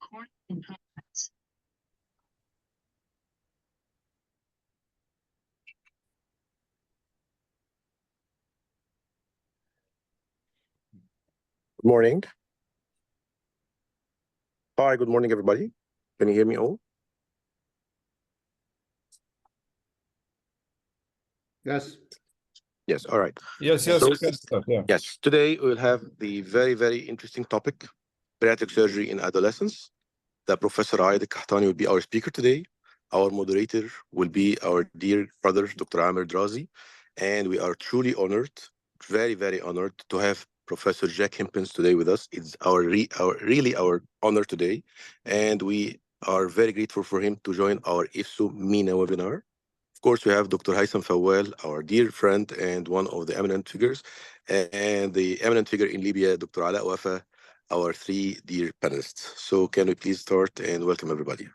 Good morning. Hi, good morning, everybody. Can you hear me all? Yes. Yes, all right. Yes, yeah. Yes, today we'll have the very, very interesting topic, bariatric surgery in adolescents. The Professor Ayed Kahtani will be our speaker today. Our moderator will be our dear brother, Dr. Amir Drazi. And we are truly honored, very, very honored to have Professor Jack Hempins today with us. It's really our honor today. And we are very grateful for him to join our IFSO MENA webinar. Of course, we have Dr. Haitham Fawal, our dear friend and one of the eminent figures, and the eminent figure in Libya, Dr. Ala Wafa, our three dear panelists. So can we please start and welcome everybody.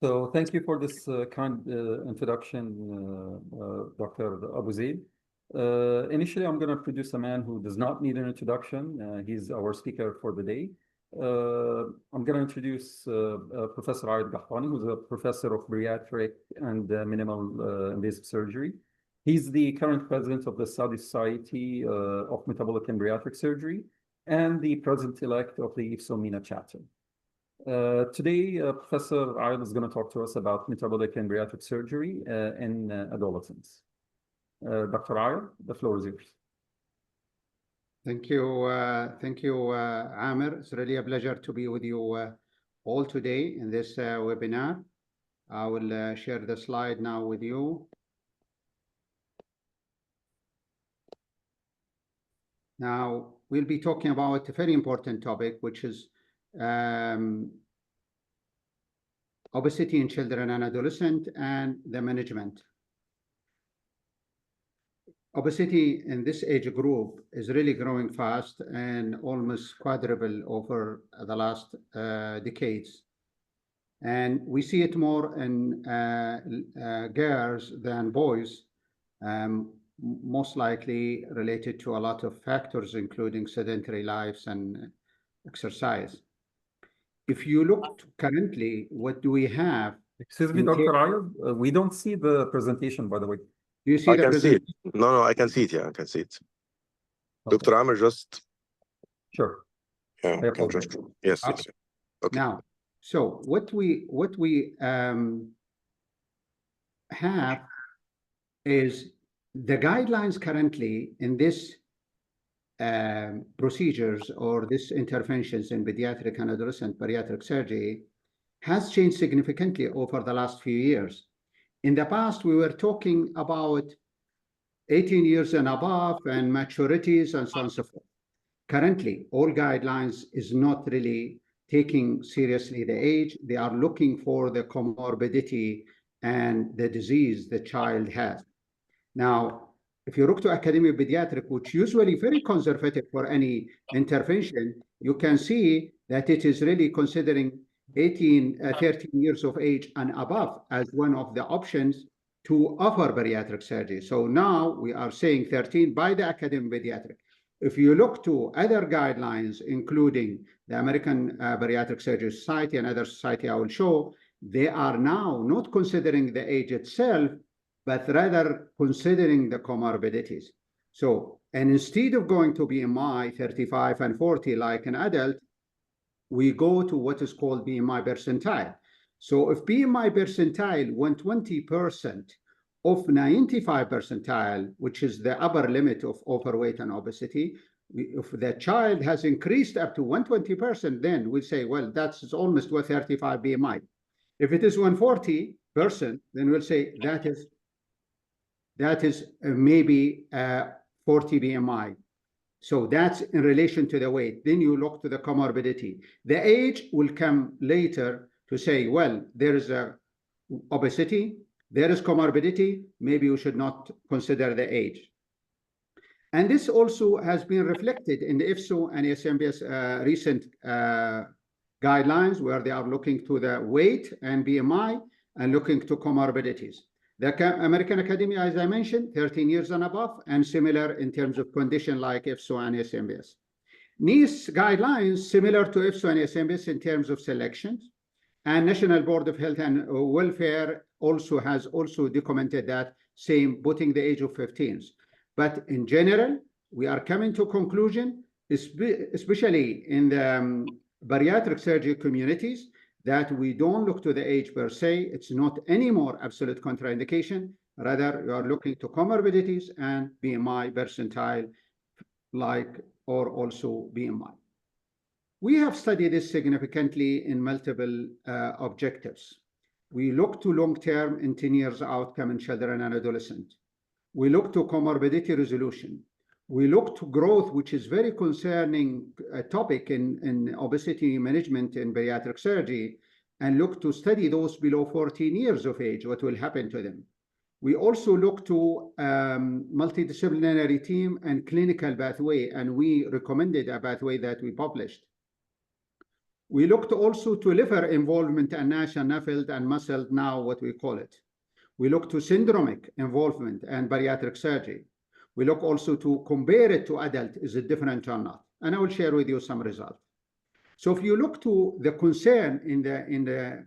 So thank you for this kind introduction, Dr. Abu Zaid. Initially, I'm going to introduce a man who does not need an introduction. He's our speaker for the day. I'm going to introduce Professor Ayed Kahtani, who's a professor of bariatric and minimal invasive surgery. He's the current president of the Saudi Society of Metabolic and Bariatric Surgery and the president-elect of the IFSO MENA chapter. Today, Professor Ayed is going to talk to us about metabolic and bariatric surgery in adolescents. Dr. Ayed, the floor is yours. Thank you, Amir. It's really a pleasure to be with you all today in this webinar. I will share the slide now with you. Now, we'll be talking about a very important topic, which is obesity in children and adolescents and the management. Obesity in this age group is really growing fast and almost quadruple over the last decades. And we see it more in girls than boys, most likely related to a lot of factors, including sedentary lives and exercise. If you look currently, what do we have? Excuse me, Dr. Ayed, we don't see the presentation, by the way. Do you see the presentation? See it. No, I can see it. Yeah, I can see it. Okay. Dr. Amir, just... Sure. Yeah, yes. Okay. Now, so what we have is the guidelines currently in this procedures or this interventions in pediatric and adolescent bariatric surgery has changed significantly over the last few years. In the past, we were talking about 18 years and above and maturities and so on and so forth. Currently, all guidelines is not really taking seriously the age. They are looking for the comorbidity and the disease the child has. Now, if you look to academic pediatric, which usually very conservative for any intervention, you can see that it is really considering 13 years of age and above as one of the options to offer bariatric surgery. So now we are saying 13 by the academic pediatric. If you look to other guidelines, including the American Bariatric Surgery Society and other society I will show, they are now not considering the age itself, but rather considering the comorbidities. So, and instead of going to BMI 35 and 40 like an adult, we go to what is called BMI percentile. So if BMI percentile 120% of 95 percentile, which is the upper limit of overweight and obesity, if the child has increased up to 120%, then we say, well, that's almost 135 BMI. If it is 140%, then we'll say that is maybe 40 BMI. So that's in relation to the weight. Then you look to the comorbidity. The age will come later to say, well, there is a obesity, there is comorbidity, maybe we should not consider the age. And this also has been reflected in the IFSO and ASMBS recent guidelines, where they are looking to the weight and BMI and looking to comorbidities. The American Academy, as I mentioned, 13 years and above, and similar in terms of condition like IFSO and ASMBS. NICE guidelines similar to IFSO and SMS in terms of selections, and National Board of Health and Welfare also has documented that same, putting the age of 15. But in general, we are coming to conclusion, especially in the bariatric surgery communities, that we don't look to the age per se. It's not anymore absolute contraindication. Rather, you are looking to comorbidities and BMI percentile, or also BMI. We have studied this significantly in multiple objectives. We look to long-term and 10 years outcome in children and adolescents. We look to comorbidity resolution. We look to growth, which is very concerning topic in obesity management in bariatric surgery, and look to study those below 14 years of age, what will happen to them. We also look to multidisciplinary team and clinical pathway, and we recommended a pathway that we published. We looked also to liver involvement and NASH and NAFLD and muscle, now what we call it. We look to syndromic involvement and bariatric surgery. We look also to compare it to adult, is it different or not? And I will share with you some results. So if you look to the concern in the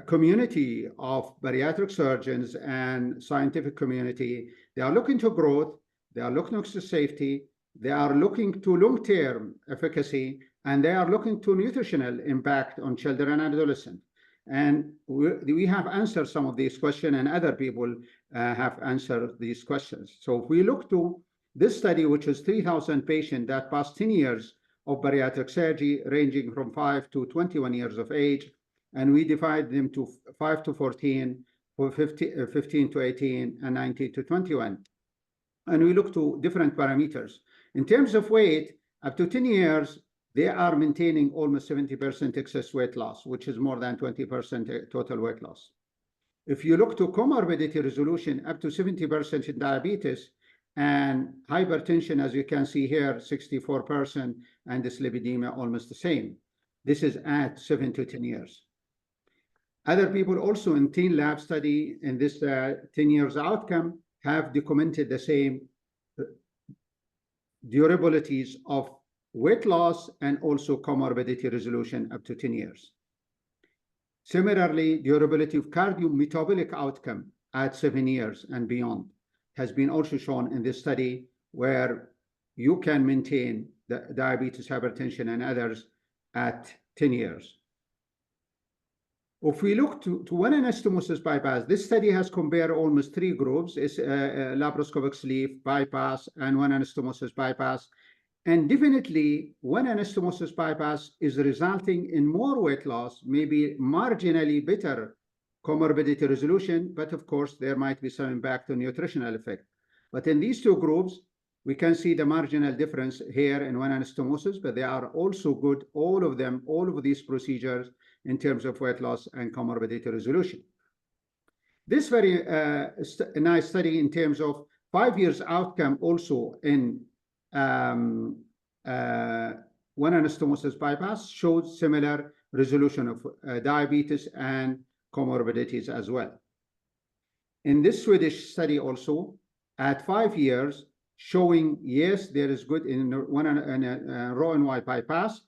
community of bariatric surgeons and scientific community, they are looking to growth, they are looking to safety, they are looking to long-term efficacy, and they are looking to nutritional impact on children and adolescents. And we have answered some of these questions, and other people have answered these questions. So if we look to this study, which is 3,000 patients that passed 10 years of bariatric surgery, ranging from 5 to 21 years of age, and we divide them to 5 to 14, 15 to 18, and 19 to 21. And we look to different parameters. In terms of weight, up to 10 years, they are maintaining almost 70% excess weight loss, which is more than 20% total weight loss. If you look to comorbidity resolution, up to 70% in diabetes, and hypertension, as you can see here, 64%, and dyslipidemia almost the same. This is at 7 to 10 years. Other people also in teen lab study in this 10 years outcome have documented the same durabilities of weight loss and also comorbidity resolution up to 10 years. Similarly, durability of cardiometabolic outcome at 7 years and beyond has been also shown in this study, where you can maintain the diabetes, hypertension, and others at 10 years. If we look to one anastomosis bypass, this study has compared almost 3 groups. It's laparoscopic sleeve, bypass, and one anastomosis bypass. And definitely, one anastomosis bypass is resulting in more weight loss, maybe marginally better comorbidity resolution, but of course, there might be some impact on nutritional effect. But in these 2 groups, we can see the marginal difference here in one anastomosis, but they are also good, all of them, all of these procedures in terms of weight loss and comorbidity resolution. This very nice study in terms of 5 years outcome also in one anastomosis bypass showed similar resolution of diabetes and comorbidities as well. In this Swedish study also, at 5 years, showing, yes, there is good in one Roux-en-Y bypass,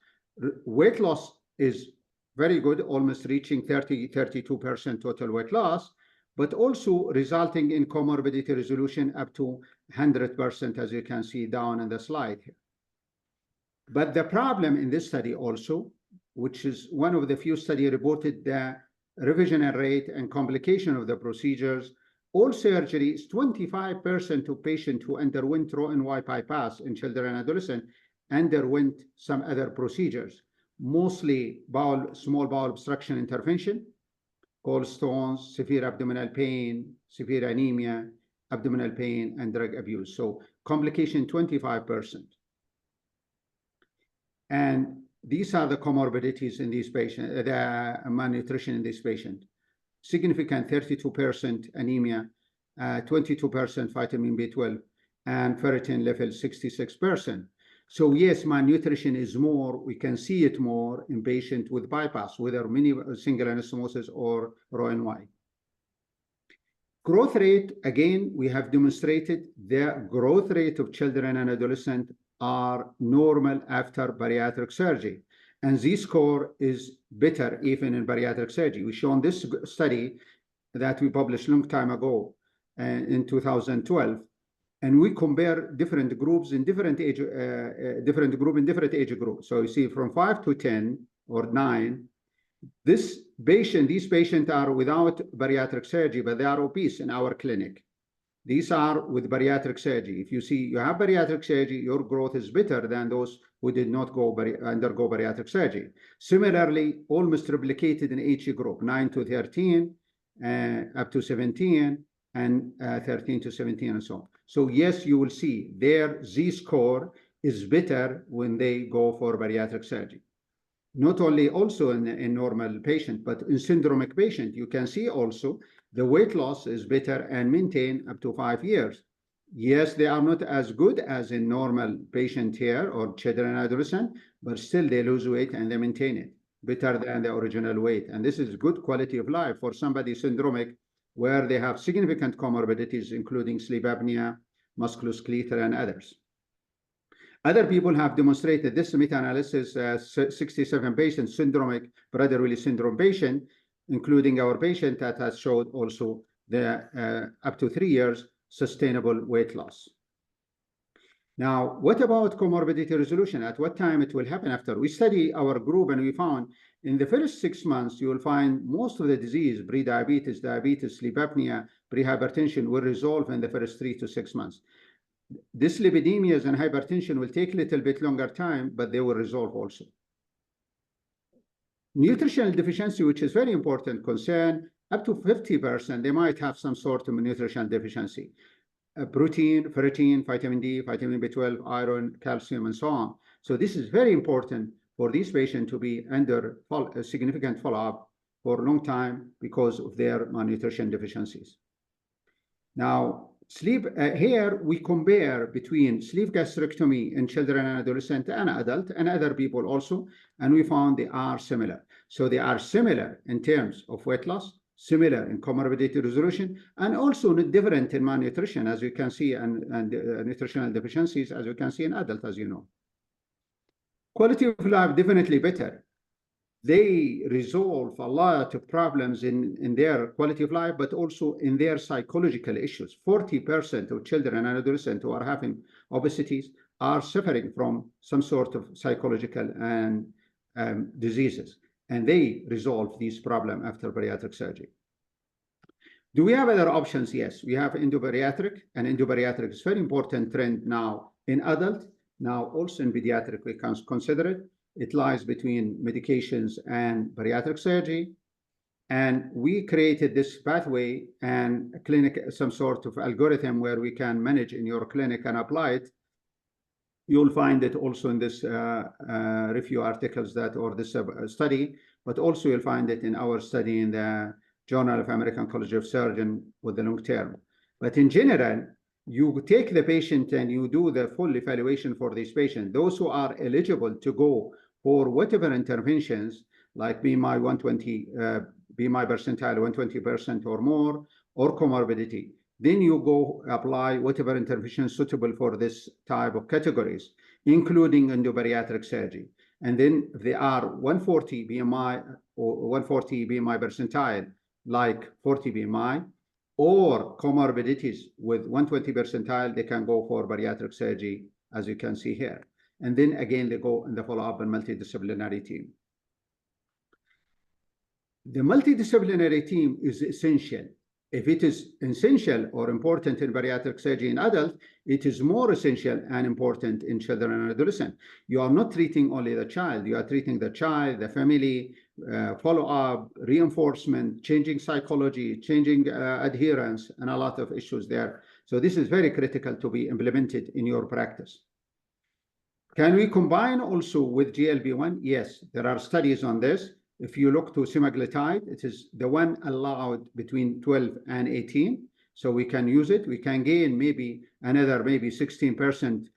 weight loss is very good, almost reaching 32% total weight loss, but also resulting in comorbidity resolution up to 100%, as you can see down in the slide here. But the problem in this study also, which is one of the few studies reported the revisional rate and complication of the procedures, all surgeries, 25% of patients who underwent Roux-en-Y bypass in children and adolescents underwent some other procedures, mostly small bowel obstruction intervention, gallstones, severe abdominal pain, severe anemia, abdominal pain, and drug abuse. So complication 25%. And these are the comorbidities in these patients, the malnutrition in this patient. Significant 32% anemia, 22% vitamin B12, and ferritin level 66%. So yes, malnutrition is more, we can see it more in patients with bypass, whether single anastomosis or Roux-en-Y. Growth rate, again, we have demonstrated the growth rate of children and adolescents are normal after bariatric surgery. And Z-score is better even in bariatric surgery. We shown this study that we published a long time ago in 2012. And we compare different groups in different age, different age groups. So you see from 5 to 10 or 9, these patients are without bariatric surgery, but they are obese in our clinic. These are with bariatric surgery. If you see you have bariatric surgery, your growth is better than those who did not undergo bariatric surgery. Similarly, almost replicated in age group, 9 to 13, up to 17, and 13 to 17, and so on. So yes, you will see their Z-score is better when they go for bariatric surgery. Not only also in normal patient, but in syndromic patient, you can see also the weight loss is better and maintained up to 5 years. Yes, they are not as good as in normal patient here or children and adolescent, but still they lose weight and they maintain it better than the original weight. And this is good quality of life for somebody syndromic where they have significant comorbidities, including sleep apnea, musculoskeletal, and others. Other people have demonstrated this meta-analysis, 67 patients, syndromic Prader-Willi syndrome patient, including our patient that has showed also the up to 3 years sustainable weight loss. Now, what about comorbidity resolution? At what time it will happen after? We study our group and we found in the first 6 months, you will find most of the disease, pre-diabetes, diabetes, sleep apnea, pre-hypertension will resolve in the first 3 to 6 months. Dyslipidemias and hypertension will take a little bit longer time, but they will resolve also. Nutritional deficiency, which is very important concern, up to 50%, they might have some sort of nutritional deficiency. Protein, ferritin, vitamin D, vitamin B12, iron, calcium, and so on. So this is very important for these patients to be under significant follow-up for a long time because of their malnutrition deficiencies. Now, sleep, here we compare between sleep gastrectomy in children and adolescent and adult and other people also, and we found they are similar. So they are similar in terms of weight loss, similar in comorbidity resolution, and also different in malnutrition, as you can see, and nutritional deficiencies, as you can see in adult, as you know. Quality of life, definitely better. They resolve a lot of problems in their quality of life, but also in their psychological issues. 40% of children and adolescents who are having obesities are suffering from some sort of psychological and diseases, and they resolve these problems after bariatric surgery. Do we have other options? Yes, we have endobariatric, and endobariatric is a very important trend now in adult, now also in pediatric, we can consider it. It lies between medications and bariatric surgery. And we created this pathway and a clinic, some sort of algorithm where we can manage in your clinic and apply it. You'll find it also in this review articles that, or this study, but also you'll find it in our study in the Journal of American College of Surgeons with the long term. But in general, you take the patient and you do the full evaluation for this patient. Those who are eligible to go for whatever interventions, like BMI 120, BMI percentile 120% or more, or comorbidity, then you go apply whatever intervention suitable for this type of categories, including endobariatric surgery. And then if they are 140 BMI or 140 BMI percentile, like 40 BMI, or comorbidities with 120 percentile, they can go for bariatric surgery, as you can see here. And then again, they go in the follow-up and multidisciplinary team. The multidisciplinary team is essential. If it is essential or important in bariatric surgery in adult, it is more essential and important in children and adolescents. You are not treating only the child, you are treating the child, the family, follow-up, reinforcement, changing psychology, changing adherence, and a lot of issues there. So this is very critical to be implemented in your practice. Can we combine also with GLP-1? Yes, there are studies on this. If you look to semaglutide, it is the one allowed between 12 and 18. So we can use it. We can gain maybe another 16%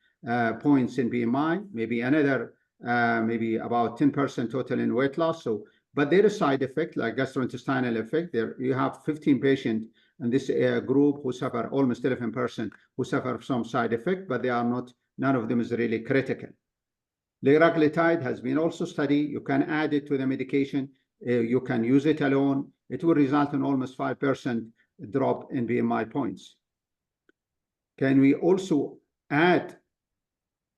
points in BMI, maybe another maybe about 10% total in weight loss. So, but there is side effect like gastrointestinal effect. There you have 15 patients in this group who suffer, almost 11% who suffer some side effect, but they are not none of them is really critical. Liraglutide has been also studied. You can add it to the medication. You can use it alone. It will result in almost 5% drop in BMI points. Can we also add,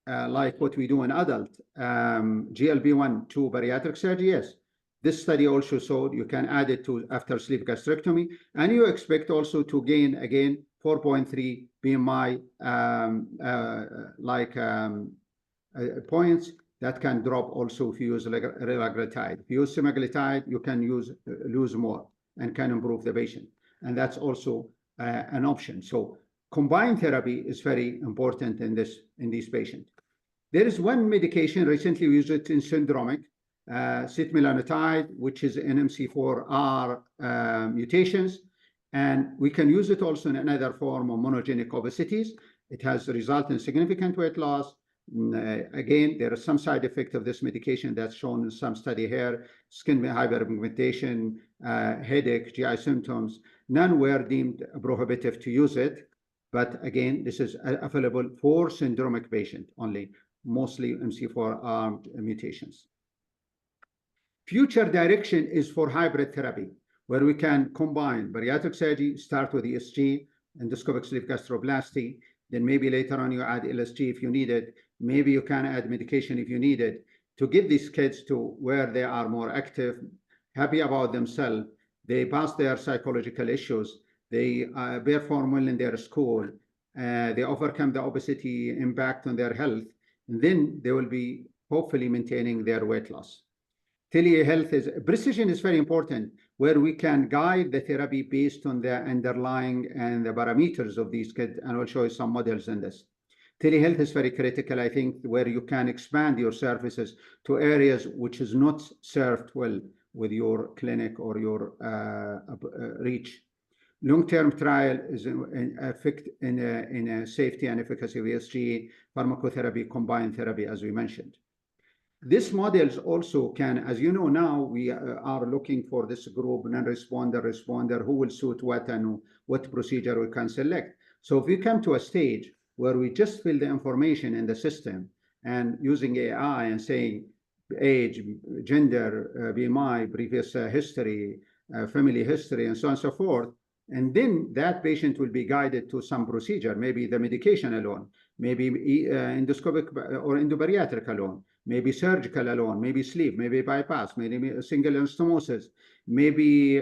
like what we do in adult, GLP-1 to bariatric surgery? Yes. This study also showed you can add it to after sleeve gastrectomy, and you expect also to gain again 4.3 BMI points that can drop also if you use liraglutide. If you use semaglutide, you can lose more and can improve the patient, and that's also an option. So combined therapy is very important in these patients. There is one medication recently we used it in syndromic, setmelanotide, which is in MC4R mutations, and we can use it also in another form of monogenic obesities. It has resulted in significant weight loss. Again, there is some side effect of this medication that's shown in some study here: skin hyperpigmentation, headache, GI symptoms. None were deemed prohibitive to use it, but again, this is available for syndromic patient only, mostly MC4R mutations. Future direction is for hybrid therapy, where we can combine bariatric surgery, start with ESG, endoscopic sleeve gastroplasty, then maybe later on you add LSG if you need it. Maybe you can add medication if you need it, to get these kids to where they are more active, happy about themselves, they pass their psychological issues, they perform well in their school, they overcome the obesity impact on their health, and then they will be hopefully maintaining their weight loss. Telehealth precision is very important, where we can guide the therapy based on the underlying and the parameters of these kids, and I'll show you some models in this. Telehealth is very critical, I think, where you can expand your services to areas which is not served well with your clinic or your reach. Long-term trial is in a safety and efficacy of ESG, pharmacotherapy, combined therapy, as we mentioned. These models also can, as you know now, we are looking for this group, non-responder, responder, who will suit what and what procedure we can select. So if we come to a stage where we just fill the information in the system and using AI and saying age, gender, BMI, previous history, family history, and so on and so forth, and then that patient will be guided to some procedure, maybe the medication alone, maybe endoscopic or endobariatric alone, maybe surgical alone, maybe sleeve, maybe bypass, maybe single anastomosis, maybe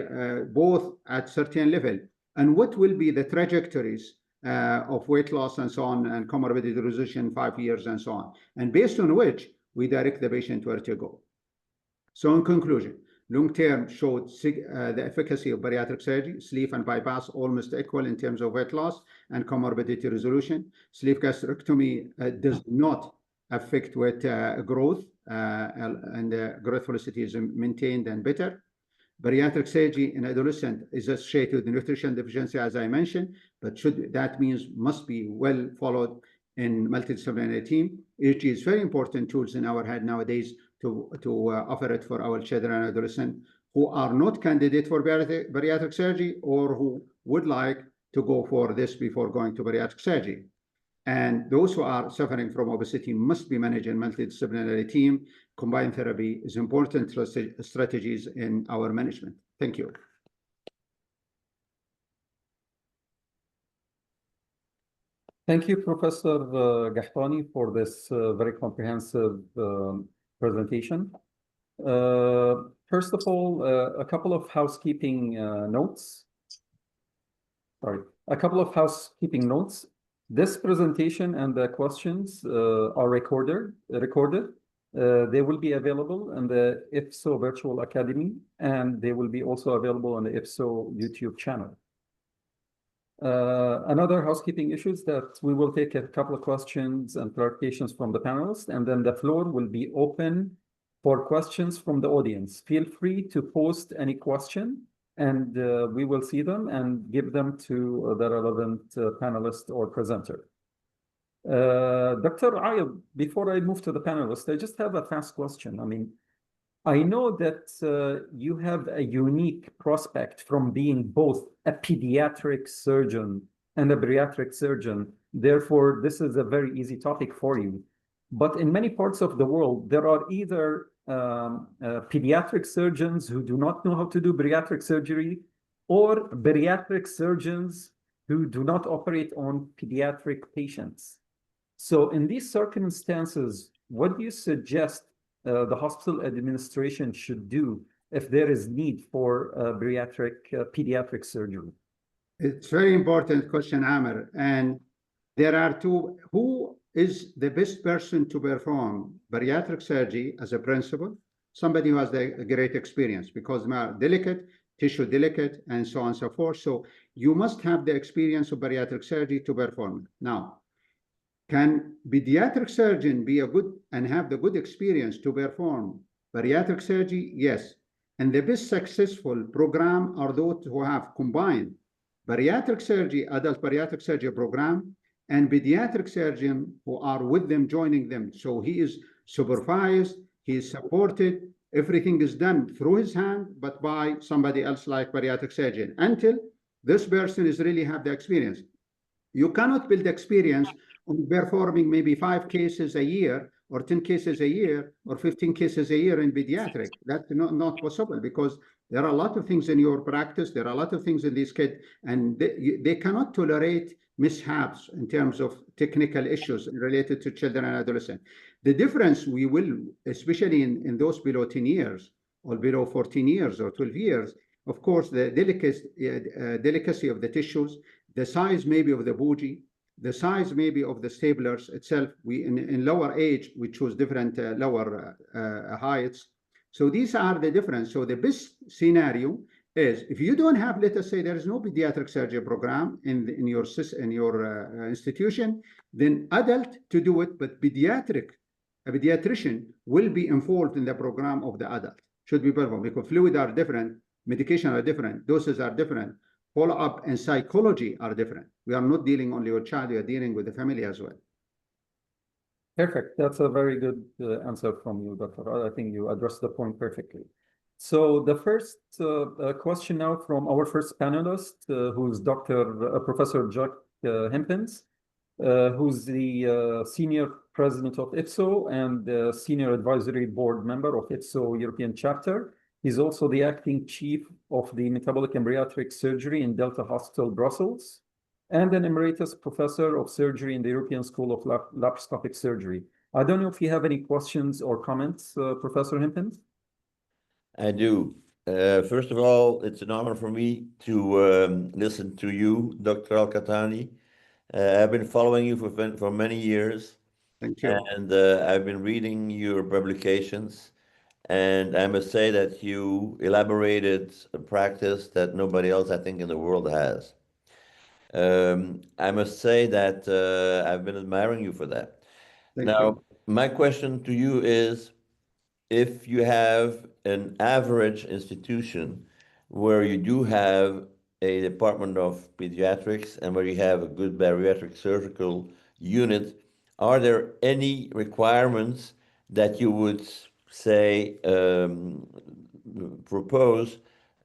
both at certain level. And what will be the trajectories of weight loss and so on, and comorbidity resolution 5 years and so on, and based on which we direct the patient where to go. So in conclusion, long-term showed the efficacy of bariatric surgery, sleeve and bypass almost equal in terms of weight loss and comorbidity resolution. Sleeve gastrectomy does not affect weight growth, and growth velocity is maintained and better. Bariatric surgery in adolescent is associated with nutrition deficiency, as I mentioned, but that means must be well followed in multidisciplinary team. It is very important tools in our head nowadays to offer it for our children and adolescents who are not candidate for bariatric surgery, or who would like to go for this before going to bariatric surgery. And those who are suffering from obesity must be managed in multidisciplinary team. Combined therapy is important strategies in our management. Thank you. Thank you, Professor Gahtani, for this very comprehensive presentation. First of all, a couple of housekeeping notes. This presentation and the questions are recorded. They will be available in the IFSO Virtual Academy, and they will be also available on the IFSO YouTube channel. Another housekeeping issue is that we will take a couple of questions and clarifications from the panelists, and then the floor will be open for questions from the audience. Feel free to post any question, and we will see them and give them to the relevant panelist or presenter. Dr. Ayub, before I move to the panelist, I just have a fast question. I mean, I know that you have a unique prospect from being both a pediatric surgeon and a bariatric surgeon. Therefore, this is a very easy topic for you. But in many parts of the world, there are either pediatric surgeons who do not know how to do bariatric surgery, or bariatric surgeons who do not operate on pediatric patients. So in these circumstances, what do you suggest the hospital administration should do if there is need for pediatric surgery? It's very important question, Amr. And there are two. Who is the best person to perform bariatric surgery as a principal? Somebody who has a great experience, because delicate, tissue delicate, and so on and so forth. So you must have the experience of bariatric surgery to perform it. Now, can pediatric surgeon be a good and have the good experience to perform bariatric surgery? Yes. And the best successful program are those who have combined bariatric surgery, adult bariatric surgery program, and pediatric surgeon who are with them, joining them. So he is supervised, he is supported, everything is done through his hand, but by somebody else like bariatric surgeon, until this person is really have the experience. You cannot build experience on performing maybe 5 cases a year, or 10 cases a year, or 15 cases a year in pediatric. That's not possible, because there are a lot of things in your practice, there are a lot of things in these kids, and they cannot tolerate mishaps in terms of technical issues related to children and adolescents. The difference we will, especially in those below 10 years, or below 14 years, or 12 years, of course, the delicacy of the tissues, the size maybe of the bougie, the size maybe of the staplers itself. We in lower age, we choose different lower heights. So these are the difference. So the best scenario is, if you don't have, let us say, there is no pediatric surgery program in your institution, then adult to do it, but a pediatrician will be involved in the program of the adult. Should be performed, because fluids are different, medication are different, doses are different, follow-up and psychology are different. We are not dealing only with child, we are dealing with the family as well. Perfect. That's a very good answer from you, Dr. I think you addressed the point perfectly. So the first question now from our first panelist, who's Professor Jack Hempins, who's the Senior President of IFSO and the Senior Advisory Board Member of IFSO European Chapter. He's also the acting chief of the Metabolic and Bariatric Surgery in Delta Hospital, Brussels, and an emeritus professor of surgery in the European School of Laparoscopic Surgery. I don't know if you have any questions or comments, Professor Hempins? I do. First of all, it's an honor for me to listen to you, Dr. Al-Qahtani. I've been following you for many years. Thank you. And I've been reading your publications. And I must say that you elaborated a practice that nobody else, I think, in the world has. I must say that I've been admiring you for that. Thank you. My question to you is, if you have an average institution where you do have a department of pediatrics and where you have a good bariatric surgical unit, are there any requirements that you would say propose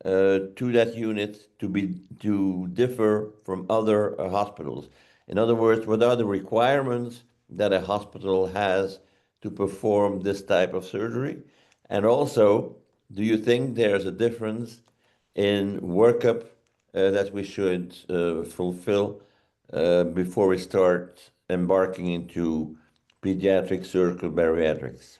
to that unit to differ from other hospitals? In other words, what are the requirements that a hospital has to perform this type of surgery? And also, do you think there's a difference in workup that we should fulfill before we start embarking into pediatric surgical bariatrics?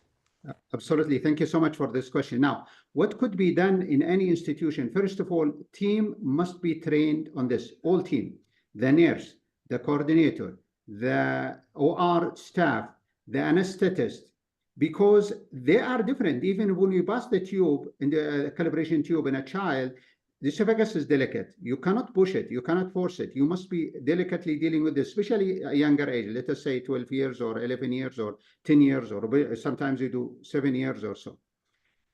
Absolutely. Thank you so much for this question. Now, what could be done in any institution? First of all, team must be trained on this, all team, the nurse, the coordinator, the OR staff, the anesthetist, because they are different. Even when you pass the tube, in the calibration tube in a child, the esophagus is delicate. You cannot push it. You cannot force it. You must be delicately dealing with this, especially a younger age. Let us say 12 years or 11 years or 10 years, or sometimes you do 7 years or so.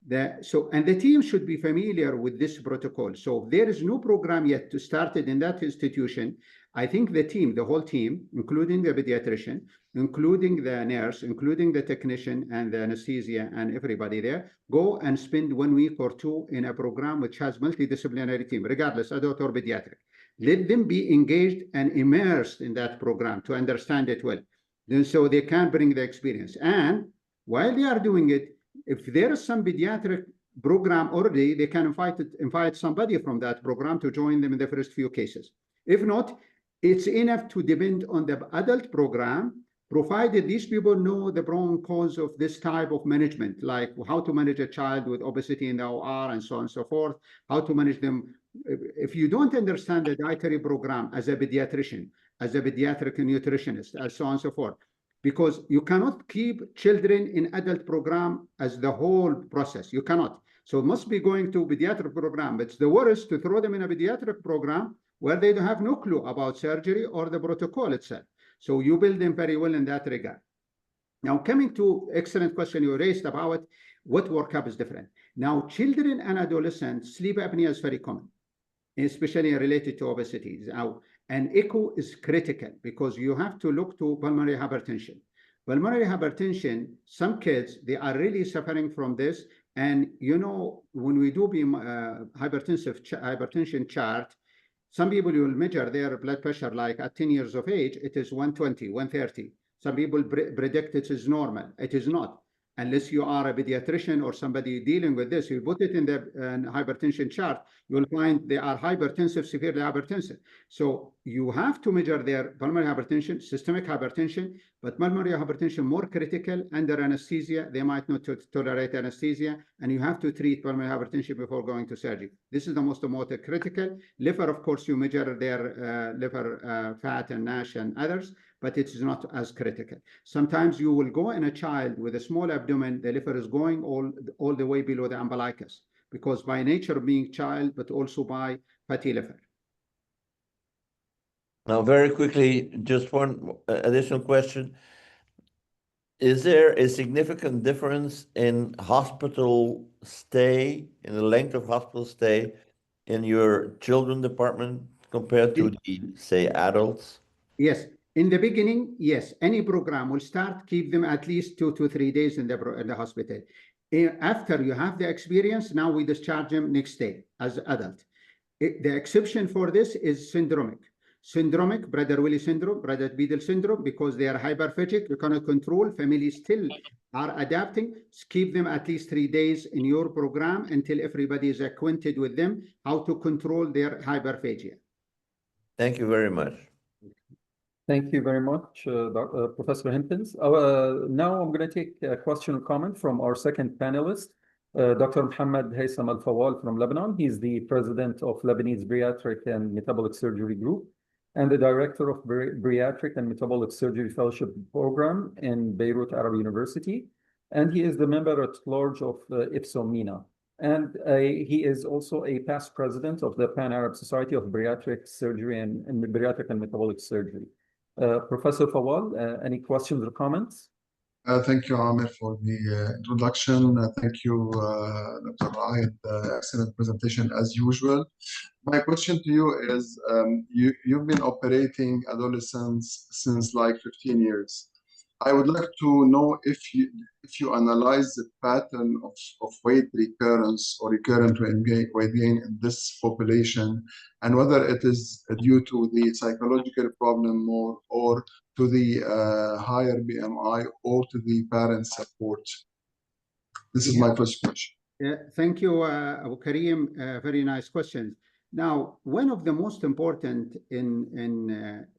And the team should be familiar with this protocol. So there is no program yet to start it in that institution. I think the team, the whole team, including the pediatrician, including the nurse, including the technician and the anesthesia and everybody there, go and spend 1 week or 2 in a program which has multidisciplinary team, regardless, adult or pediatric. Let them be engaged and immersed in that program to understand it well. Then so they can bring the experience. And while they are doing it, if there is some pediatric program already, they can invite somebody from that program to join them in the first few cases. If not, it's enough to depend on the adult program, provided these people know the pros and cons of this type of management, like how to manage a child with obesity in the OR and so on and so forth, how to manage them. If you don't understand the dietary program as a pediatrician, as a pediatric nutritionist, and so on and so forth, because you cannot keep children in adult program as the whole process. You cannot. So it must be going to pediatric program. It's the worst to throw them in a pediatric program where they don't have no clue about surgery or the protocol itself. So you build them very well in that regard. Now, coming to excellent question you raised about what workup is different. Now, children and adolescents, sleep apnea is very common, especially related to obesity. Now, an echo is critical because you have to look to pulmonary hypertension. Pulmonary hypertension, some kids, they are really suffering from this. And, you know, when we do hypertension chart, some people will measure their blood pressure like at 10 years of age, it is 120, 130. Some people predict it is normal. It is not. Unless you are a pediatrician or somebody dealing with this, you put it in the hypertension chart, you'll find they are hypertensive, severely hypertensive. So you have to measure their pulmonary hypertension, systemic hypertension, but pulmonary hypertension more critical under anesthesia. They might not tolerate anesthesia, and you have to treat pulmonary hypertension before going to surgery. This is the most critical. Liver, of course, you measure their liver fat and NASH and others, but it is not as critical. Sometimes you will go in a child with a small abdomen, the liver is going all the way below the umbilicus, because by nature being child, but also by fatty liver. Now, very quickly, just one additional question. Is there a significant difference in hospital stay, in the length of hospital stay in your children department compared to the, say, adults? Yes. In the beginning, yes, any program will keep them at least 2 to 3 days in the hospital. After you have the experience, now we discharge them next day as adult. The exception for this is syndromic. Syndromic, Prader-Willi syndrome, Prader-Biedl syndrome, because they are hyperphagic, you cannot control, families still are adapting. Keep them at least 3 days in your program until everybody is acquainted with them, how to control their hyperphagia. Thank you very much. Thank you very much, Professor Hempins. Now I'm going to take a question or comment from our second panelist, Dr. Mohammed Haitham Al-Fawal from Lebanon. He's the president of Lebanese Bariatric and Metabolic Surgery Group and the director of Bariatric and Metabolic Surgery Fellowship Program in Beirut Arab University. And he is the member at large of IFSO MENA. And he is also a past president of the Pan-Arab Society of Bariatric Surgery and Bariatric and Metabolic Surgery. Professor Fawal, any questions or comments? Thank you, Amir, for the introduction. Thank you, Dr. Raed. Excellent presentation as usual. My question to you is, you've been operating adolescents since like 15 years. I would like to know if you analyze the pattern of weight recurrence or recurrent weight gain in this population, and whether it is due to the psychological problem more, or to the higher BMI, or to the parent support. This is my first question. Thank you, Abu Karim. Very nice question. Now, one of the most important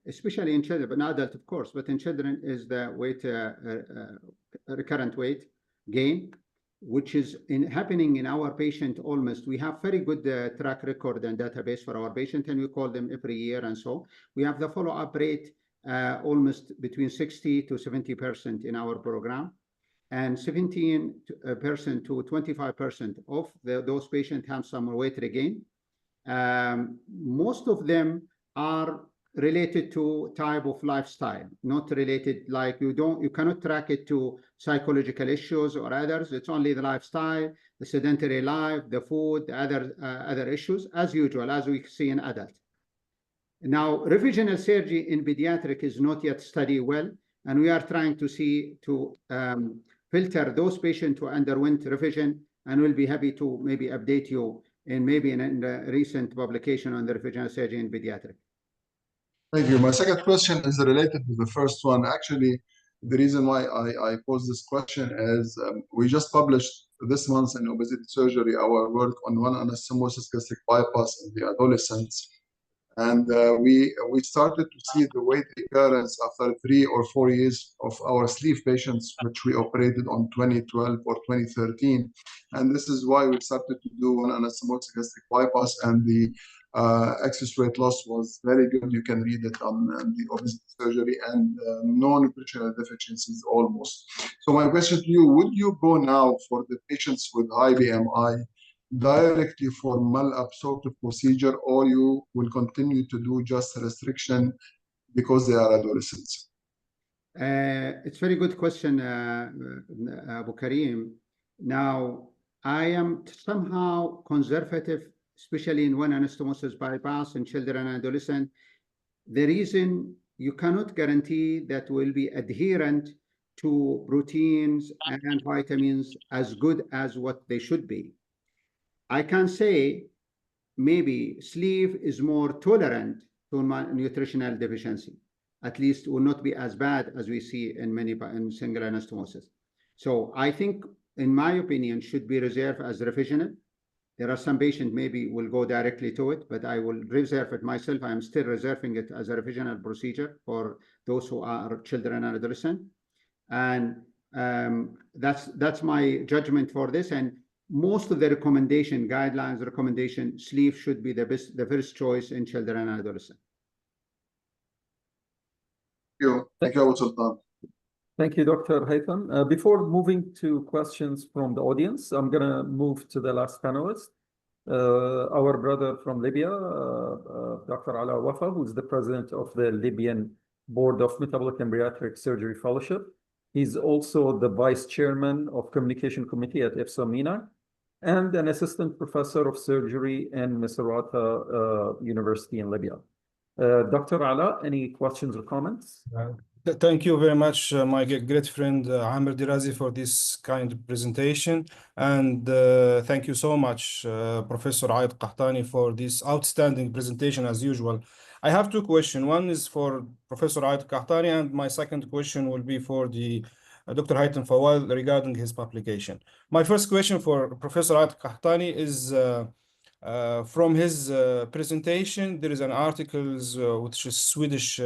especially in children, but not adult, of course, but in children, is the weight recurrent weight gain, which is happening in our patient almost. We have very good track record and database for our patient, and we call them every year. And so we have the follow-up rate almost between 60 to 70% in our program. And 17% to 25% of those patients have some weight regain. Most of them are related to type of lifestyle, not related, like you cannot track it to psychological issues or others. It's only the lifestyle, the sedentary life, the food, the other issues, as usual, as we see in adult. Now, revisional surgery in pediatric is not yet studied well, and we are trying to filter those patients who underwent revision, and we'll be happy to maybe update you in maybe in the recent publication on the refrigeration surgery in pediatric. Thank you. My second question is related to the first one. Actually, the reason why I pose this question is we just published this month in obesity surgery our work on one anastomosis gastric bypass in the adolescents. And we started to see the weight recurrence after 3 or 4 years of our sleeve patients, which we operated on 2012 or 2013. And this is why we started to do one anastomosis gastric bypass, and the excess weight loss was very good. You can read it on the obesity surgery, and no nutritional deficiencies almost. So my question to you, would you go now for the patients with high BMI directly for malabsorptive procedure, or you will continue to do just restriction because they are adolescents? It's a very good question, Abu Karim. Now, I am somehow conservative, especially in one anastomosis bypass in children and adolescents. The reason you cannot guarantee that will be adherent to proteins and vitamins as good as what they should be. I can say maybe sleeve is more tolerant to nutritional deficiency. At least will not be as bad as we see in many in single anastomosis. So I think, in my opinion, should be reserved as revisional. There are some patients maybe will go directly to it, but I will reserve it myself. I am still reserving it as a revisional procedure for those who are children and adolescents. And that's my judgment for this. And most of the guidelines recommendation, sleeve should be the first choice in children and adolescents. Thank you, Abu Sultan. Thank you, Dr. Haytham. Before moving to questions from the audience, I'm going to move to the last panelist, our brother from Libya, Dr. Ala Wafa, who's the president of the Libyan Board of Metabolic and Bariatric Surgery Fellowship. He's also the vice chairman of Communication Committee at IFSO MENA and an assistant professor of surgery in Misrata University in Libya. Dr. Ala, any questions or comments? Thank you very much, my great friend Amr Dirazi, for this kind of presentation. And thank you so much, Professor Ayed Qahtani, for this outstanding presentation as usual. I have two questions. One is for Professor Ayed Qahtani, and my second question will be for the Dr. Haytham Fawad regarding his publication. My first question for Professor Ayed Qahtani is from his presentation. There is an article which is Swedish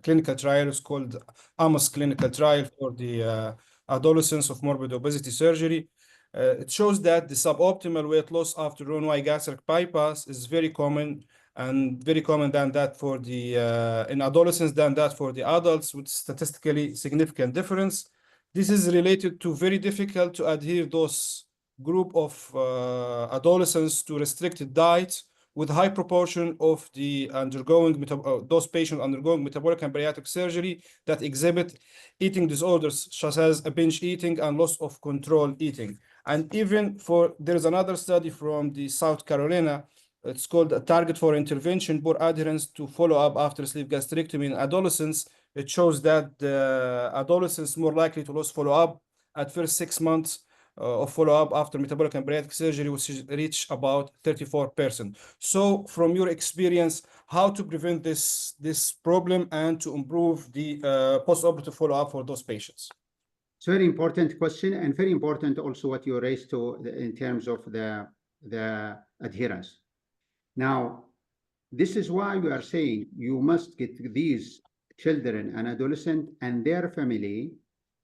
clinical trial. It's called AMOS clinical trial for the adolescents of morbid obesity surgery. It shows that the suboptimal weight loss after Roux-en-Y gastric bypass is very common, and very common than that for the in adolescents than that for the adults, with statistically significant difference. This is related to very difficult to adhere those group of adolescents to restricted diets, with high proportion of the those patients undergoing metabolic and bariatric surgery that exhibit eating disorders such as binge eating and loss of control eating. And even there is another study from the South Carolina. It's called a Target for Intervention, Poor Adherence to Follow-up After Sleeve Gastrectomy in Adolescents. It shows that the adolescents more likely to lose follow-up at first 6 months of follow-up after metabolic and bariatric surgery, which is reach about 34%. So from your experience, how to prevent this problem and to improve the post-operative follow-up for those patients? It's a very important question, and very important also what you raised in terms of the adherence. Now, this is why we are saying you must get these children and adolescents and their family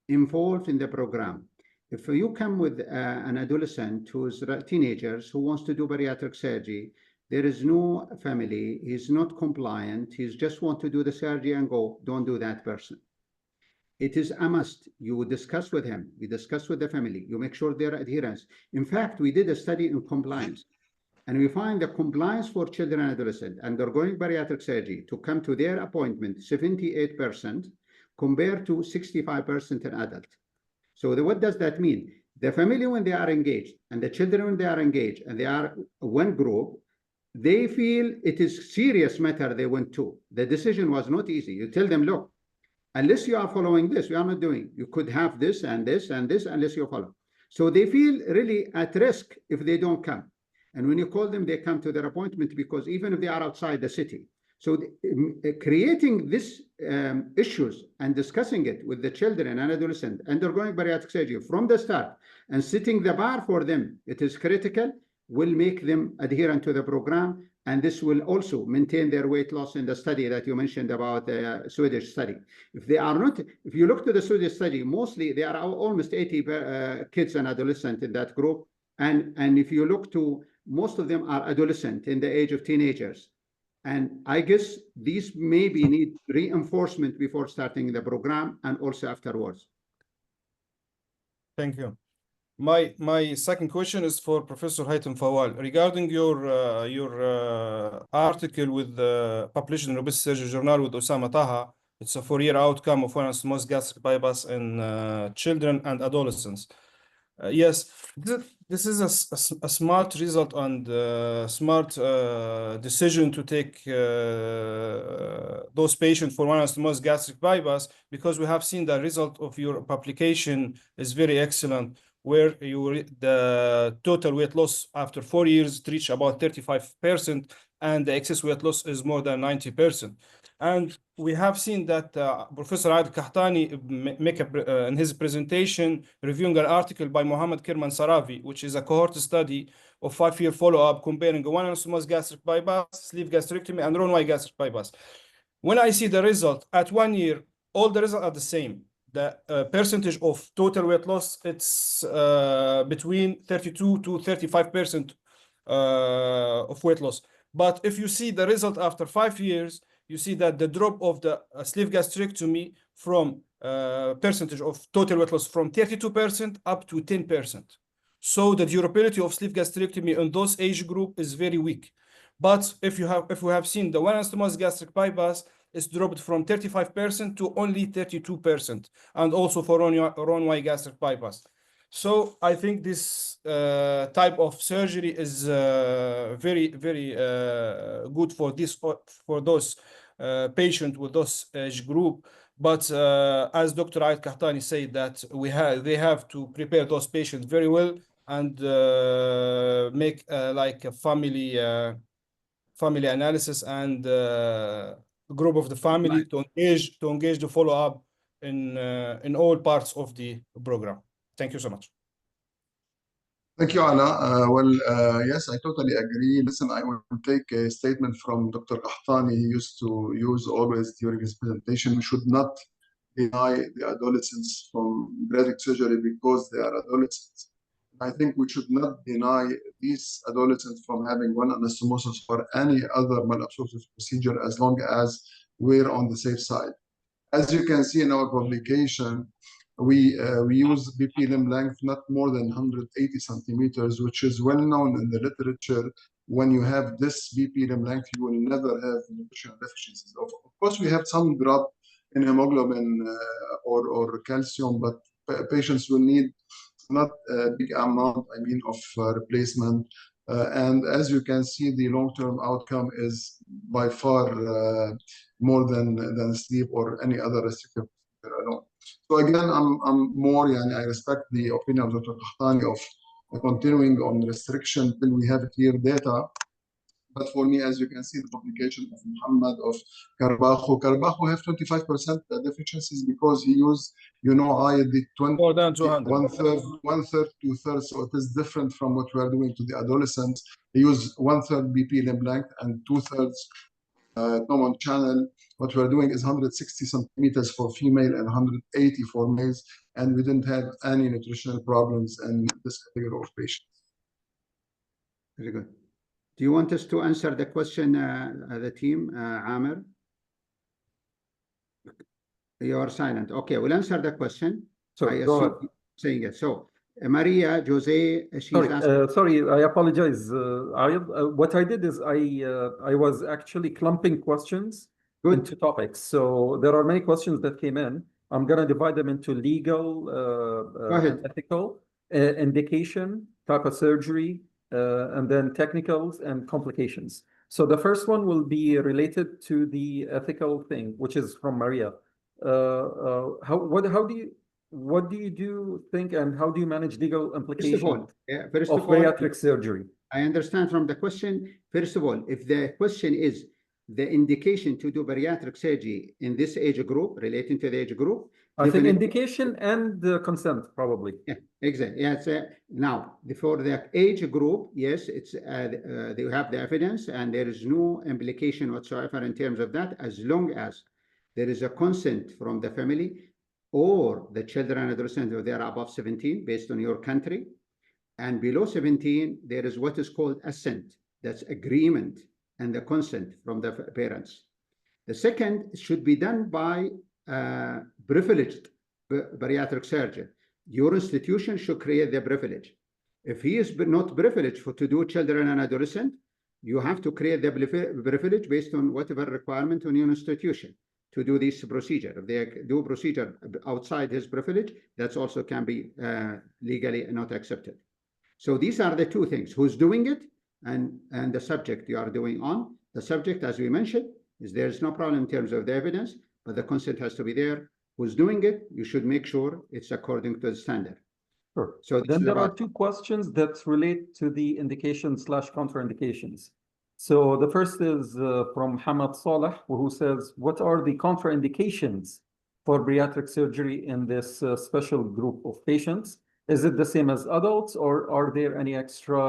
involved in the program. If you come with an adolescent who's teenagers who wants to do bariatric surgery, there is no family, he's not compliant, he's just want to do the surgery and go, don't do that person. It is a must. You discuss with him, you discuss with the family, you make sure their adherence. In fact, we did a study in compliance, and we find the compliance for children and adolescents undergoing bariatric surgery to come to their appointment, 78% compared to 65% in adult. So what does that mean? The family, when they are engaged, and the children, when they are engaged, and they are one group, they feel it is serious matter they went to. The decision was not easy. You tell them, look, unless you are following this, we are not doing. You could have this and this and this unless you follow. So they feel really at risk if they don't come. And when you call them, they come to their appointment because even if they are outside the city. So creating these issues and discussing it with the children and adolescents undergoing bariatric surgery from the start and setting the bar for them, it is critical, will make them adherent to the program. And this will also maintain their weight loss in the study that you mentioned about the Swedish study. If they are not, if you look to the Swedish study, mostly they are almost 80 kids and adolescents in that group. And if you look to, most of them are adolescent in the age of teenagers. And I guess these maybe need reinforcement before starting the program and also afterwards. Thank you. My second question is for Professor Haytham Fawal. Regarding your article with the published in Obesity Surgery Journal with Osama Taha, it's a 4-year outcome of one small gastric bypass in children and adolescents. Yes, this is a smart result and smart decision to take those patients for one small gastric bypass, because we have seen the result of your publication is very excellent, where the total weight loss after 4 years reach about 35%, and the excess weight loss is more than 90%. And we have seen that Professor Adil Kahtani in his presentation reviewing an article by Mohammed Kirman Saravi, which is a cohort study of 5-year follow-up comparing one anastomosis gastric bypass, sleeve gastrectomy, and Roux-en-Y gastric bypass. When I see the result at 1 year, all the results are the same. The percentage of total weight loss, it's between 32 to 35% of weight loss. But if you see the result after 5 years, you see that the drop of the sleeve gastrectomy from percentage of total weight loss from 32% up to 10%. So the durability of sleeve gastrectomy in those age group is very weak. But if we have seen the one anastomosis gastric bypass is dropped from 35% to only 32%, and also for Roux-en-Y gastric bypass. So I think this type of surgery is very, very good for those patients with those age group. But as Dr. Ayed Kahtani said, that they have to prepare those patients very well and make like a family analysis and group of the family to engage the follow-up in all parts of the program. Thank you so much. Thank you, Ala. Yes, I totally agree. Listen, I will take a statement from Dr. Qahtani. He used to use always during his presentation: we should not deny the adolescents from bariatric surgery because they are adolescents. I think we should not deny these adolescents from having one anastomosis or any other malabsorption procedure, as long as we're on the safe side. As you can see in our publication, we use BP limb length not more than 180 centimeters, which is well known in the literature. When you have this BP limb length, you will never have nutritional deficiencies. Of course, we have some drop in hemoglobin or calcium, but patients will need not a big amount, of replacement. And as you can see, the long-term outcome is by far more than sleep or any other restrictive procedure alone. So again, I'm more, I respect the opinion of Dr. Qahtani of continuing on restriction till we have clear data. But for me, as you can see, the publication of Muhammad of Carbajo have 25% deficiencies because he used, I did 20, more than 200. one third, 2/3. So it is different from what we are doing to the adolescents. He used 1/3 BP limb length and 2/3 common channel. What we are doing is 160 centimeters for female and 180 for males, and we didn't have any nutritional problems in this category of patients. Very good. Do you want us to answer the question, the team, Amir? You are silent. Okay, we'll answer the question. Sorry, go ahead. Saying it. So, Maria Jose, she's asking. Sorry, I apologize. What I did is I was actually clumping questions into topics. So there are many questions that came in. I'm going to divide them into legal, and ethical, indication, type of surgery, and then technicals and complications. So the first one will be related to the ethical thing, which is from Maria. How do you what do you think, and how do you manage legal implications First of of all, bariatric surgery? I understand from the question. First of all, if the question is the indication to do bariatric surgery in this age group, relating to the age group, I think definitely- indication and consent, probably. Yeah, exactly. Yes. Now, for the age group, yes, it's they have the evidence, and there is no implication whatsoever in terms of that, as long as there is a consent from the family or the children and adolescents if they are above 17, based on your country, and below 17, there is what is called assent. That's agreement and the consent from the parents. The second should be done by privileged bariatric surgeon. Your institution should create the privilege. If he is not privileged to do children and adolescent, you have to create the privilege based on whatever requirement on your institution to do this procedure. If they do procedure outside his privilege, that also can be legally not accepted. So these are the two things: who's doing it and the subject you are doing on. The subject, as we mentioned, is there's no problem in terms of the evidence, but the consent has to be there. Who's doing it? You should make sure it's according to the standard. Sure. So then there are two questions that relate to the indications/contraindications. So the first is from Hamad Saleh, who says, what are the contraindications for bariatric surgery in this special group of patients? Is it the same as adults, or are there any extra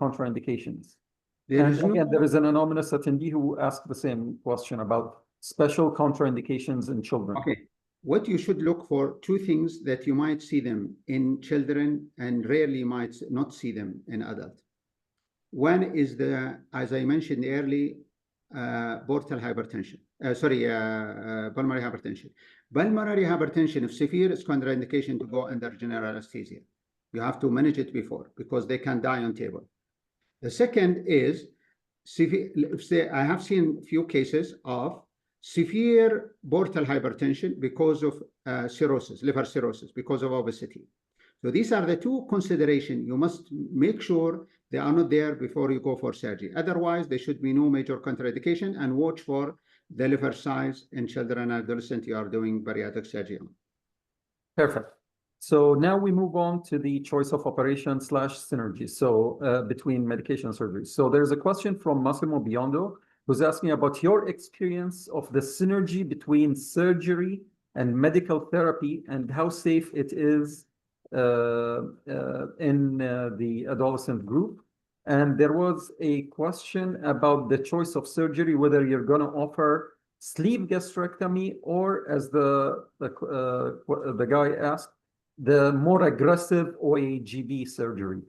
contraindications? And again, there is an anonymous attendee who asked the same question about special contraindications in children. Okay. What you should look for, two things that you might see them in children and rarely might not see them in adults. One is as I mentioned earlier, portal hypertension. Pulmonary hypertension. Pulmonary hypertension, if severe, is contraindication to go under general anesthesia. You have to manage it before, because they can die on table. The second is severe. I have seen few cases of severe portal hypertension because of cirrhosis, liver cirrhosis, because of obesity. So these are the two considerations. You must make sure they are not there before you go for surgery. Otherwise, there should be no major contraindication, and watch for the liver size in children and adolescents you are doing bariatric surgery on. Perfect. So now we move on to the choice of operation/synergy. So between medication and surgery. So there's a question from Massimo Biondo, who's asking about your experience of the synergy between surgery and medical therapy, and how safe it is in the adolescent group. And there was a question about the choice of surgery, whether you're going to offer sleeve gastrectomy, or, as the guy asked, the more aggressive OAGB surgery.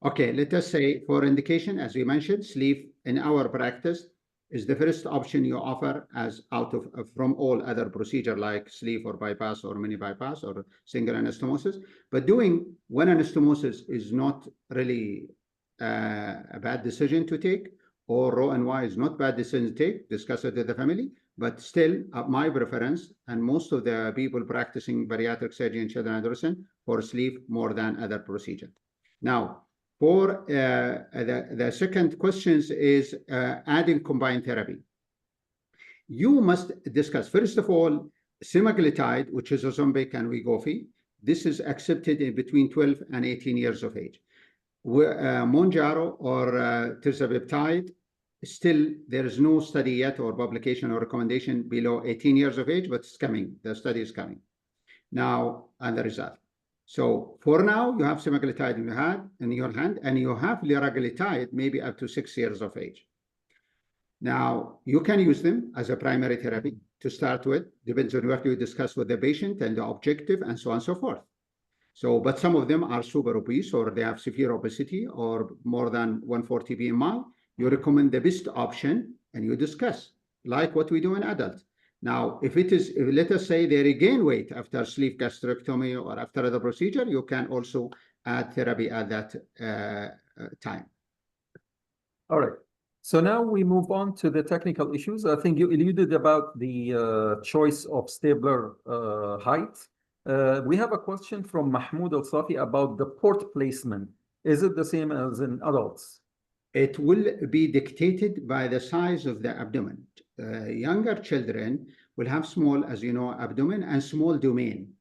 Okay, let us say for indication, as we mentioned, sleeve in our practice is the first option you offer as from all other procedure like sleeve or bypass or mini bypass or single anastomosis. But doing one anastomosis is not really a bad decision to take, or Roux-en-Y is not bad decision to take. Discuss it with the family. But still, my preference, and most of the people practicing bariatric surgery in children and adolescents, for sleeve more than other procedure. Now, for the second question is adding combined therapy. You must discuss, first of all, semaglutide, which is Ozempic and Wegovy. This is accepted in between 12 and 18 years of age. Mounjaro or tirzepatide, still there is no study yet or publication or recommendation below 18 years of age, but it's coming. The study is coming now, and the result. So for now, you have semaglutide in your hand, and you have liraglutide maybe up to 6 years of age. Now, you can use them as a primary therapy to start with. Depends on what you discuss with the patient and the objective and so on and so forth. So, but some of them are super obese, or they have severe obesity or more than 140 BMI. You recommend the best option and you discuss, like what we do in adults. Now, if let us say they regain weight after sleeve gastrectomy or after the procedure, you can also add therapy at that time. All right. So now we move on to the technical issues. I think you alluded about the choice of stapler height. We have a question from Mahmoud Al-Safi about the port placement. Is it the same as in adults? It will be dictated by the size of the abdomen. Younger children will have small, as you know, abdomen and small domain.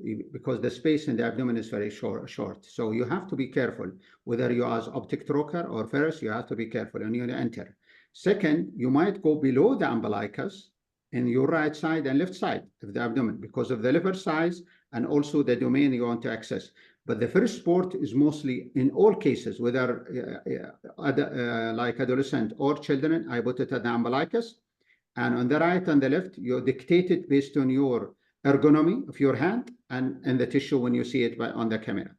because the space in the abdomen is very short. So you have to be careful. Whether you use optic trocar or ferrous, you have to be careful when you enter. Second, you might go below the umbilicus in your right side and left side of the abdomen because of the liver size and also the domain you want to access. But the first port is mostly, in all cases, whether like adolescent or children, I put it at the umbilicus. And on the right and the left, you dictate it based on your ergonomy of your hand and the tissue when you see it on the camera.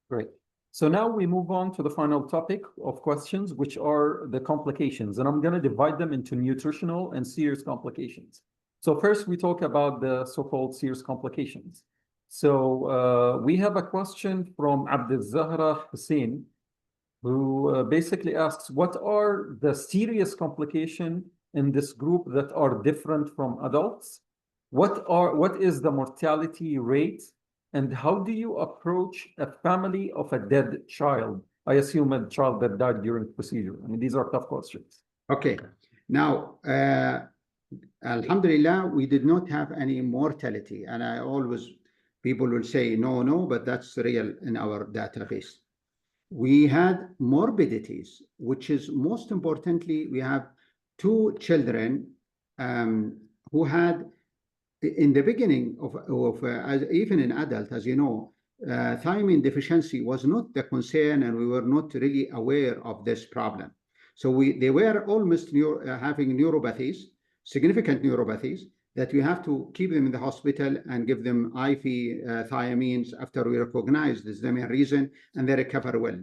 Great. So now we move on to the final topic of questions, which are the complications. And I'm going to divide them into nutritional and serious complications. So first, we talk about the so-called serious complications. So we have a question from Abdel-Zahra Hussein, who basically asks, what are the serious complications in this group that are different from adults? What is the mortality rate? And how do you approach a family of a dead child? I assume a child that died during procedure. I mean, these are tough questions. Okay. Now, Alhamdulillah, we did not have any mortality. And people will say, no, but that's real in our database. We had morbidities, which is most importantly, we have 2 children who had, in the beginning even in adult, as you know, thiamine deficiency was not the concern, and we were not really aware of this problem. So they were almost having neuropathies, significant neuropathies, that we have to keep them in the hospital and give them IV thiamines after we recognize this is the main reason, and they recover well.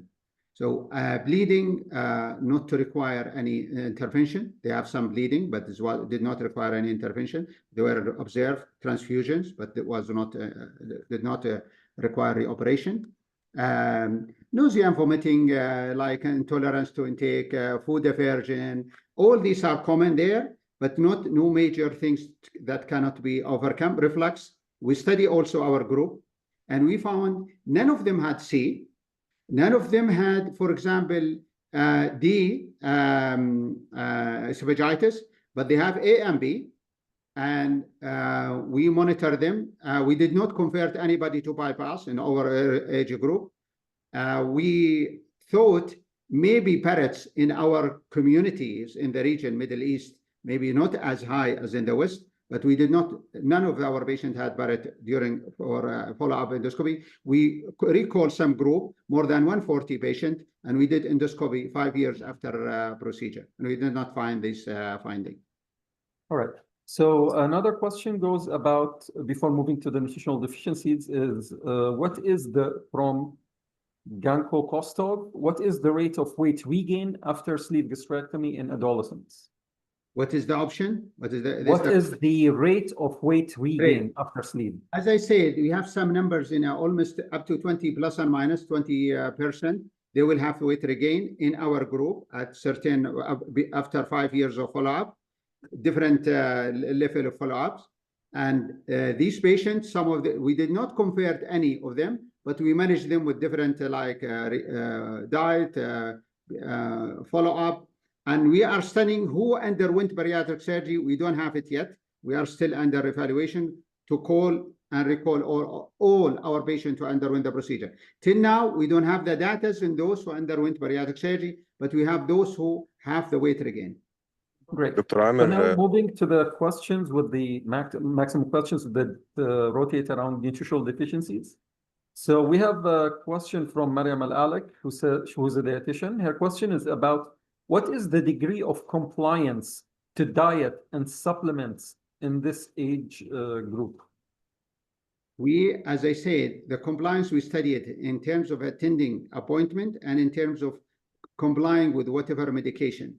So bleeding, not to require any intervention. They have some bleeding, but this did not require any intervention. They were observed transfusions, but it was not did not require reoperation. Nausea and vomiting, like intolerance to intake, food aversion, all these are common there, but no major things that cannot be overcome. Reflux, we study also our group, and we found none of them had C. None of them had, for example, D, esophagitis, but they have A and B, and we monitor them. We did not convert anybody to bypass in our age group. We thought maybe parrots in our communities in the region, Middle East, maybe not as high as in the West, but we did not, none of our patients had parrot during follow-up endoscopy. We recall some group, more than 140 patients, and we did endoscopy 5 years after procedure, and we did not find this finding. All right. So another question goes about, before moving to the nutritional deficiencies, is what is from Ganko Kostov, what is the rate of weight regain after sleeve gastrectomy in adolescents? What is the option? What is the rate of weight regain after sleeve? As I said, we have some numbers in almost up to 20 plus and minus 20%. They will have weight regain in our group at certain after 5 years of follow-up, different level of follow-ups. And these patients, we did not convert any of them, but we managed them with different diet, follow-up. And we are studying who underwent bariatric surgery. We don't have it yet. We are still under evaluation to call and recall all our patients who underwent the procedure. Till now, we don't have the data in those who underwent bariatric surgery, but we have those who have the weight regain. Great. Dr. Amir, so now moving to the questions with the maximum questions that rotate around nutritional deficiencies. So we have a question from Mariam Al-Alek, who's a dietitian. Her question is about what is the degree of compliance to diet and supplements in this age group? As I said, the compliance we studied in terms of attending appointment and in terms of complying with whatever medication.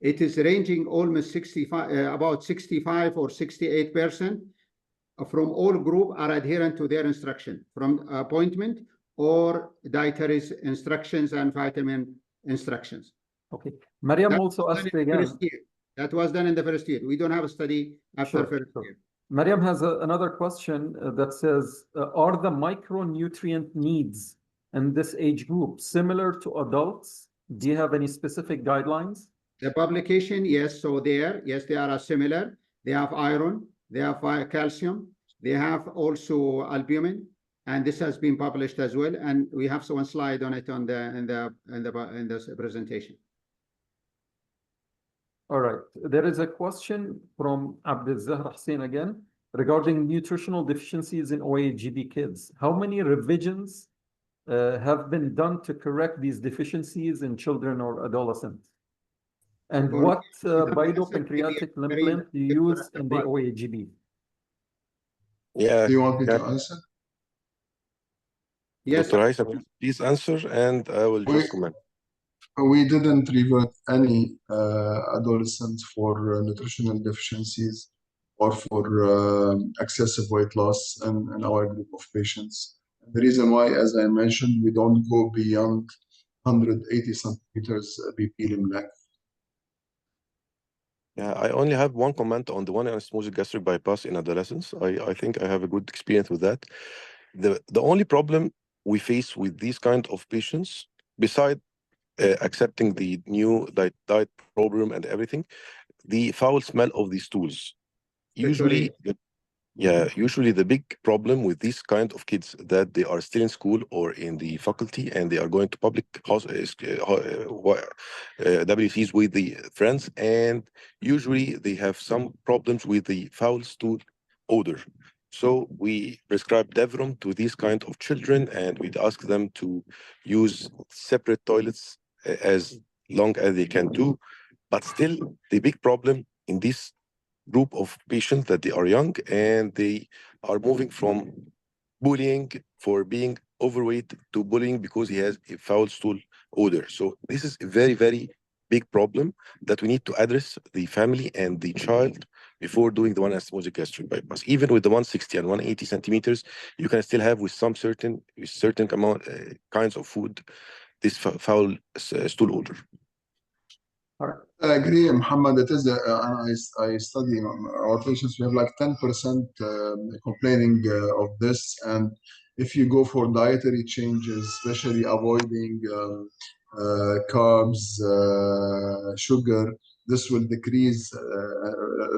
It is ranging almost about 65 or 68% from all group are adherent to their instruction from appointment or dietary instructions and vitamin instructions. Okay. Mariam also asked again. That was done in the first year. We don't have a study after first year. Mariam has another question that says, are the micronutrient needs in this age group similar to adults? Do you have any specific guidelines? The publication, yes. So yes, they are similar. They have iron, they have calcium, They have also albumin, and this has been published as well. And we have one slide on it on in this presentation. All right. There is a question from Abdel Hussein again regarding nutritional deficiencies in OAGB kids. How many revisions have been done to correct these deficiencies in children or adolescents? And what biopancreatic implant do you use in the OAGB? Yeah. Do you want me to answer? Yes. Dr. Haitham, please answer, and I will just comment. We didn't revert any adolescents for nutritional deficiencies or for excessive weight loss in our group of patients. The reason why, as I mentioned, we don't go beyond 180 centimeters BP limb length. Yeah, I only have one comment on the one anesthetic gastric bypass in adolescents. I think I have a good experience with that. The only problem we face with these kind of patients, beside accepting the new diet program and everything, the foul smell of these stools. Usually, usually the big problem with these kind of kids that they are still in school or in the faculty and they are going to public WCs with the friends, and usually they have some problems with the foul stool odor. So we prescribe Devron to these kind of children, and we'd ask them to use separate toilets as long as they can do. But still, the big problem in this group of patients that they are young and they are moving from bullying for being overweight to bullying because he has a foul stool odor. So this is a very, very big problem that we need to address the family and the child before doing the one anesthetic gastric bypass. Even with the 160 and 180 centimeters, you can still have with some certain amount kinds of food this foul stool odor. All right. I agree, Muhammad. It is, I study our patients. We have like 10% complaining of this. And if you go for dietary changes, especially avoiding carbs, sugar, this will decrease.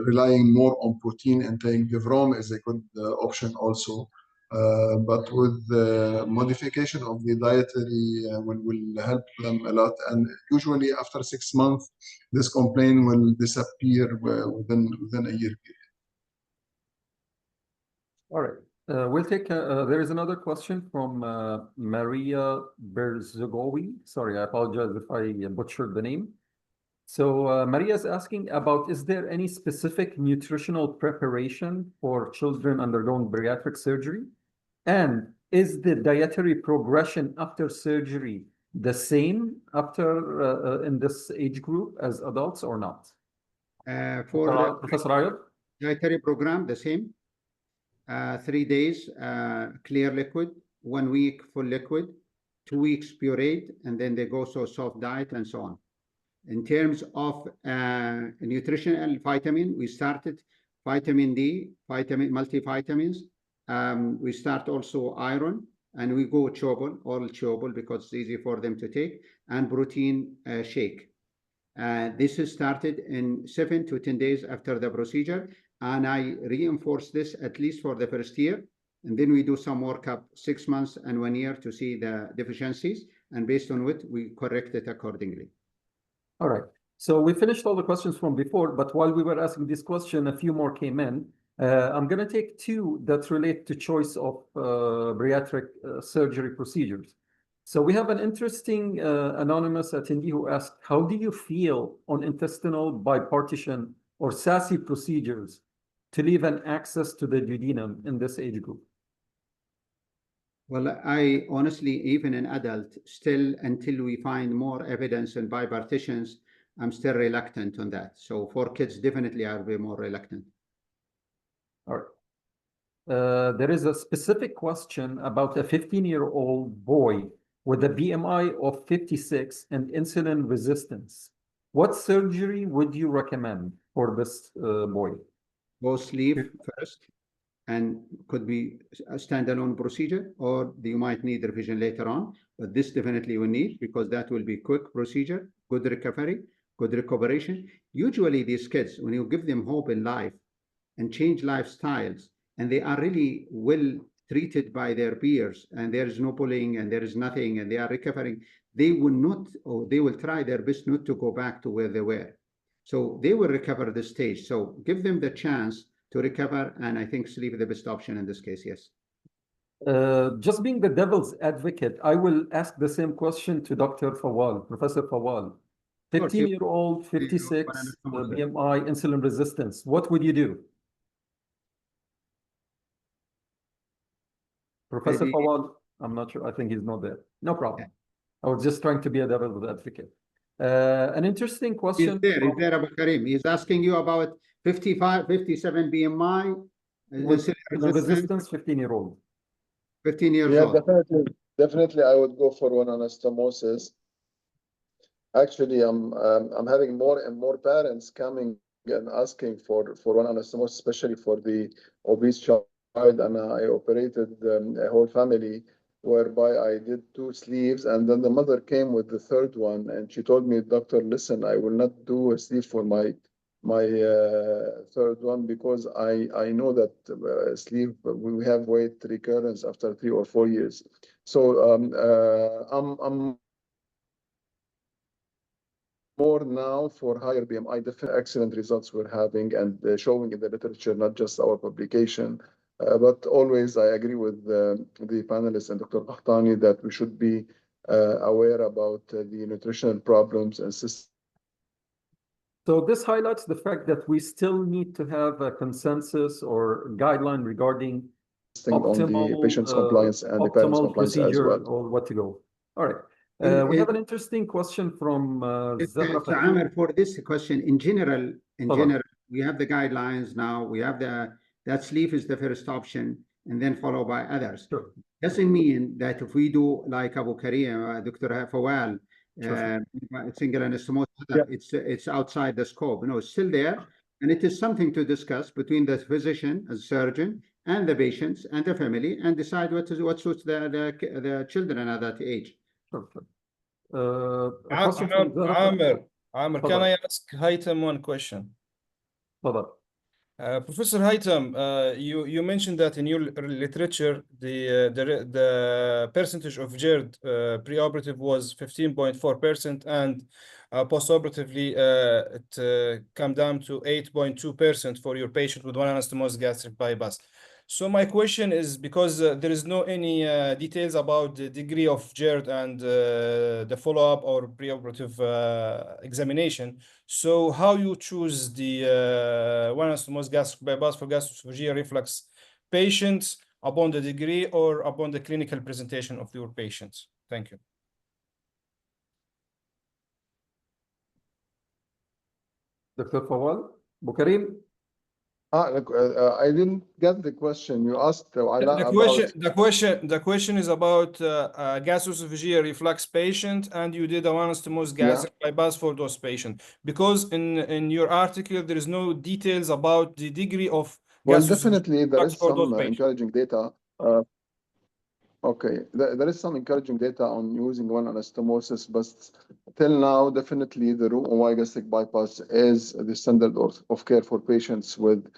Relying more on protein intake, Devrom is a good option also. But with the modification of the dietary will help them a lot. And usually after 6 months, this complaint will disappear within a year period. All right. We'll take, there is another question from Maria Berzogowi. Sorry, I apologize if I butchered the name. So Maria is asking about, is there any specific nutritional preparation for children undergoing bariatric surgery? And is the dietary progression after surgery the same after in this age group as adults or not? For Professor Ayub? dietary program, the same. 3 days clear liquid, 1 week full liquid, 2 weeks pureed, and then they go so soft diet and so on. In terms of nutritional vitamin, we started vitamin D, multivitamins. We start also iron, and we go chewable, oral chewable, because it's easy for them to take, and protein shake. This is started in 7 to 10 days after the procedure, and I reinforce this at least for the first year, and then we do some workup 6 months and 1 year to see the deficiencies, and based on it, we correct it accordingly. All right. So we finished all the questions from before, but while we were asking this question, a few more came in. I'm going to take 2 that relate to choice of bariatric surgery procedures. So we have an interesting anonymous attendee who asked, how do you feel on intestinal bipartition or SASI procedures to leave an access to the duodenum in this age group? Well, I honestly, even an adult, still, until we find more evidence in bipartitions, I'm still reluctant on that. So for kids, definitely I'll be more reluctant. All right. There is a specific question about a 15-year-old boy with a BMI of 56 and insulin resistance. What surgery would you recommend for this boy? Go sleeve first, and could be a standalone procedure, or you might need revision later on. But this definitely we need, because that will be quick procedure, good recovery, good recuperation. Usually these kids, when you give them hope in life and change lifestyles, and they are really well treated by their peers, and there is no bullying and there is nothing, and they are recovering, they will not, or they will try their best not to go back to where they were. So they will recover the stage. So give them the chance to recover, and I think sleep is the best option in this case, yes. Just being the devil's advocate, I will ask the same question to Dr. Fawal, Professor Fawal. 15-year-old, 56, BMI, insulin resistance. What would you do? Professor Fawal, I'm not sure. I think he's not there. No problem. I was just trying to be a devil's advocate. An interesting question. He's there, Abu Karim. He's asking you about 55, 57 BMI. Resistance, 15-year-old. 15 years Yeah, old. definitely I would go for one anastomosis. Actually, I'm having more and more parents coming and asking for one anastomosis, especially for the obese child, and I operated a whole family whereby I did 2 sleeves, and then the mother came with the third one, and she told me, "Doctor, listen, I will not do a sleeve for my third one because I know that sleeve we have weight recurrence after 3 or 4 years." So I'm more now for higher BMI. Definitely excellent results we're having and showing in the literature, not just our publication. But always I agree with the panelists and Dr. Qahtani that we should be aware about the nutritional problems and systems. So this highlights the fact that we still need to have a consensus or guideline regarding optimal, on the patient's compliance and the parents' compliance as well. Or what to go. All right. We have an interesting question from Zahra So Amr, for this question, in general, we have the guidelines now. We have that sleeve is the first option, and then followed by others. Sure. Doesn't mean that if we do like Abu Karim, Dr. Fawal, single anastomosis, it's outside the scope. No, it's still there, and it is something to discuss between the physician, the surgeon, and the patients and the family, and decide what suits the children at that age. Amr, can I ask Haitham one question? Professor Haitham, you mentioned that in your literature the percentage of GERD preoperative was 15.4%, and postoperatively it came down to 8.2% for your patient with one anastomosis gastric bypass. So my question is, because there is no any details about the degree of GERD and the follow-up or preoperative examination, so how you choose the one anastomosis gastric bypass for gastroesophageal reflux patients upon the degree or upon the clinical presentation of your patients? Thank you. Dr. Fawal, Bukarim? I didn't get the question. You asked the question is about gastroesophageal reflux patient, and you did a one anastomosis gastric bypass for those patients, because in your article there is no details about the degree of definitely there is some encouraging data. Okay, there is some encouraging data on using one anastomosis, but till now, definitely the room OI gastric bypass is the standard of care for patients with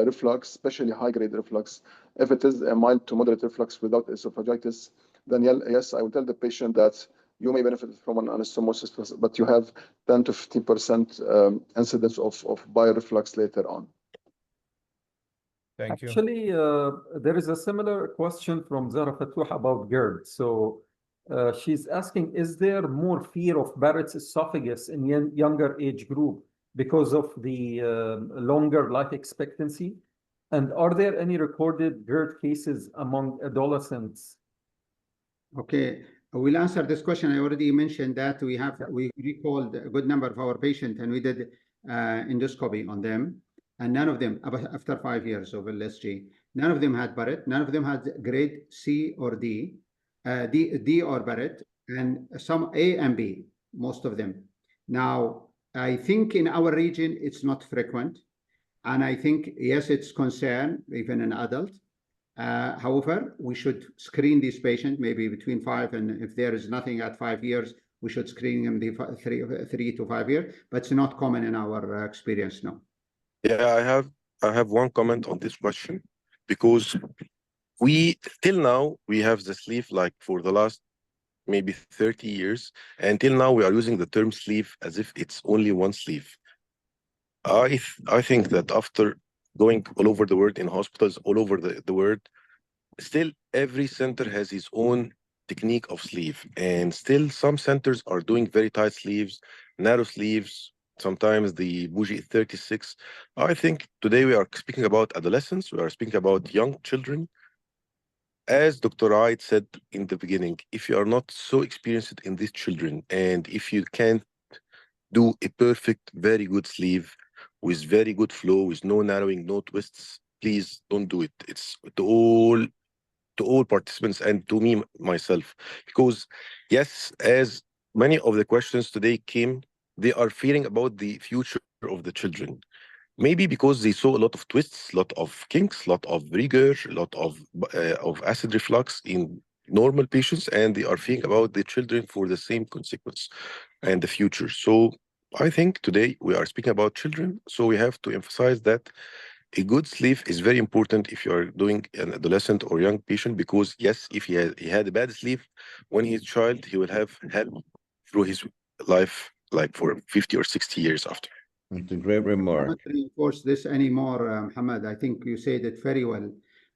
reflux, especially high-grade reflux. If it is a mild to moderate reflux without esophagitis, then yes, I will tell the patient that you may benefit from an anastomosis, but you have 10 to 15% incidence of bioreflux later on. Thank you. Actually, there is a similar question from Zara Fatouh about GERD. So she's asking, is there more fear of Barrett's esophagus in younger age group because of the longer life expectancy? And are there any recorded GERD cases among adolescents? Okay, we'll answer this question. I already mentioned that we recalled a good number of our patients, and we did endoscopy on them. And none of them, after 5 years of LSG, none of them had Barrett, none of them had grade C or D, D or Barrett, and some A and B, most of them. Now, I think in our region, it's not frequent. And I think, yes, it's concern, even an adult. However, we should screen these patients maybe between 5, and if there is nothing at 5 years, we should screen them 3 to 5 years, but it's not common in our experience, no. Yeah, I have one comment on this question, because we till now we have the sleeve like for the last maybe 30 years, and till now we are using the term sleeve as if it's only one sleeve. I think that after going all over the world in hospitals all over the world, still every center has its own technique of sleeve, and still some centers are doing very tight sleeves, narrow sleeves, sometimes the bougie 36. I think today we are speaking about adolescents, we are speaking about young children. As Dr. Wright said in the beginning, if you are not so experienced in these children, and if you can't do a perfect, very good sleeve with very good flow, with no narrowing, no twists, please don't do it. It's to all participants and to me myself, because yes, as many of the questions today came, they are fearing about the future of the children. Maybe because they saw a lot of twists, a lot of kinks, a lot of rigor, a lot of acid reflux in normal patients, and they are fearing about the children for the same consequence and the future. So I think today we are speaking about children, so we have to emphasize that a good sleep is very important if you are doing an adolescent or young patient, because yes, if he had a bad sleep when he's a child, he will have help through his life like for 50 or 60 years after. It's a great I remark. cannot reinforce this anymore, Muhammad. I think you said it very well.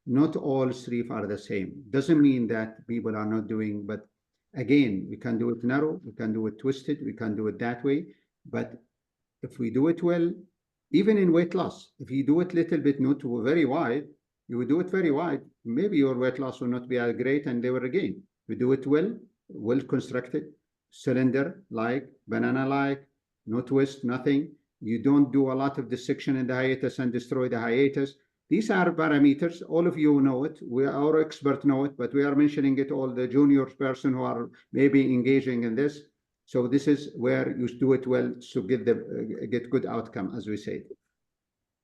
Not all sleep are the same. Doesn't mean that people are not doing, but again, we can do it narrow, we can do it twisted, we can do it that way. But if we do it well, even in weight loss, if you do it little bit not very wide, you will do it very wide, maybe your weight loss will not be as great and they will regain. We do it well, well constructed, cylinder-like, banana-like, no twist, nothing. You don't do a lot of dissection in the hiatus and destroy the hiatus. These are parameters. All of you know it. Our experts know it, but we are mentioning it all the junior person who are maybe engaging in this. So this is where you do it well to get good outcome, as we said.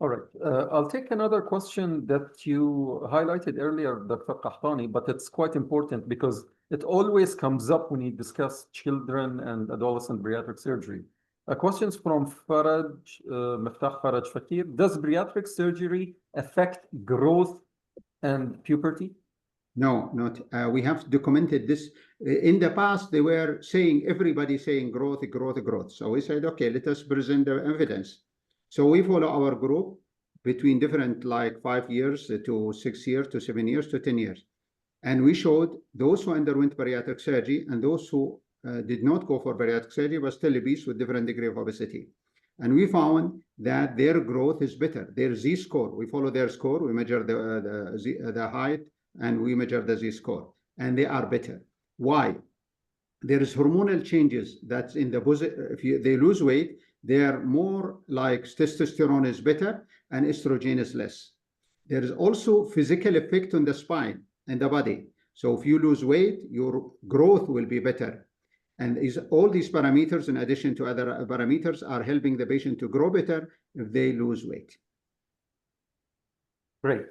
All right. I'll take another question that you highlighted earlier, Dr. Qahtani, but it's quite important because it always comes up when you discuss children and adolescent bariatric surgery. A question from Miftah Faraj Fakir. Does bariatric surgery affect growth and puberty? No, not. We have documented this. In the past, they were saying, everybody saying growth, growth, growth. So we said, okay, let us present the evidence. So we follow our group between different, like 5 years to 6 years to 7 years to 10 years. And we showed those who underwent bariatric surgery and those who did not go for bariatric surgery but still obese with different degree of obesity. And we found that their growth is better. Their Z-score, we follow their score, we measure the height, and we measure the Z-score, and they are better. Why? There is hormonal changes that's in the if they lose weight, they are more like testosterone is better and estrogen is less. There is also physical effect on the spine and the body. So if you lose weight, your growth will be better. And all these parameters, in addition to other parameters, are helping the patient to grow better if they lose weight. Great.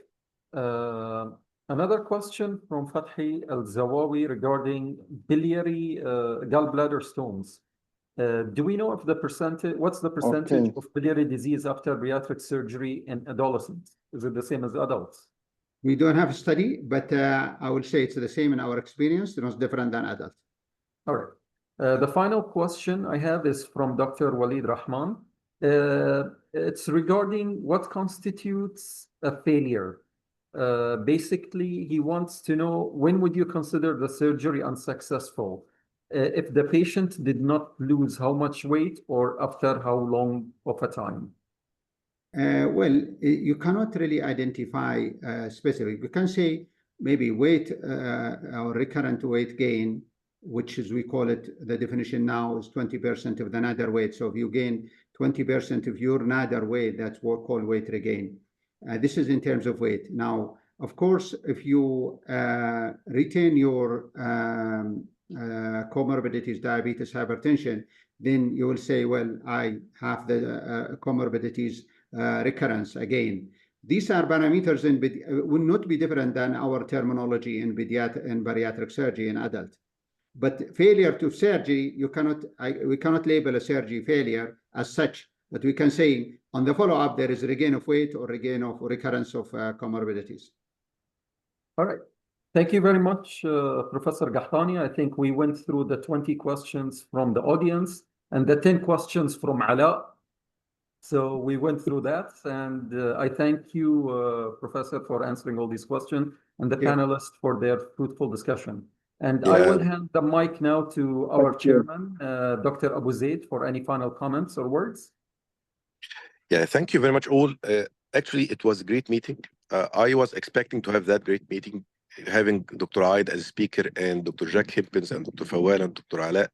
Another question from Fathi Al-Zawawi regarding biliary gallbladder stones. Do we know if what's the percentage of biliary disease after bariatric surgery in adolescents? Is it the same as adults? We don't have a study, but I will say it's the same in our experience. It's not different than adults. All right. The final question I have is from Dr. Walid Rahman. It's regarding what constitutes a failure. Basically, he wants to know, when would you consider the surgery unsuccessful? If the patient did not lose how much weight or after how long of a time? Well, you cannot really identify specific. You can say maybe weight or recurrent weight gain, which is, we call it, the definition now is 20% of the nadir weight. So if you gain 20% of your nadir weight, that's what we call weight regain. This is in terms of weight. Now, of course, if you retain your comorbidities, diabetes, hypertension, then you will say, well, I have the comorbidities recurrence again. These are parameters will not be different than our terminology in bariatric surgery in adult. But failure to surgery, we cannot label a surgery failure as such. but we can say on the follow-up, there is regain of weight or regain of recurrence of comorbidities. All right. Thank you very much, Professor Gahtani. I think we went through the 20 questions from the audience and the 10 questions from Ala. So we went through that, and I thank you, Professor, for answering all these questions, and the panelists for their fruitful discussion. And I will hand the mic now to our chairman, Dr. Abu Zaid, for any final comments or words. Yeah, thank you very much all. Actually, it was a great meeting. I was expecting to have that great meeting, having Dr. Aid as speaker and Dr. Jack Himpins and Dr. Fawal and Dr. Ala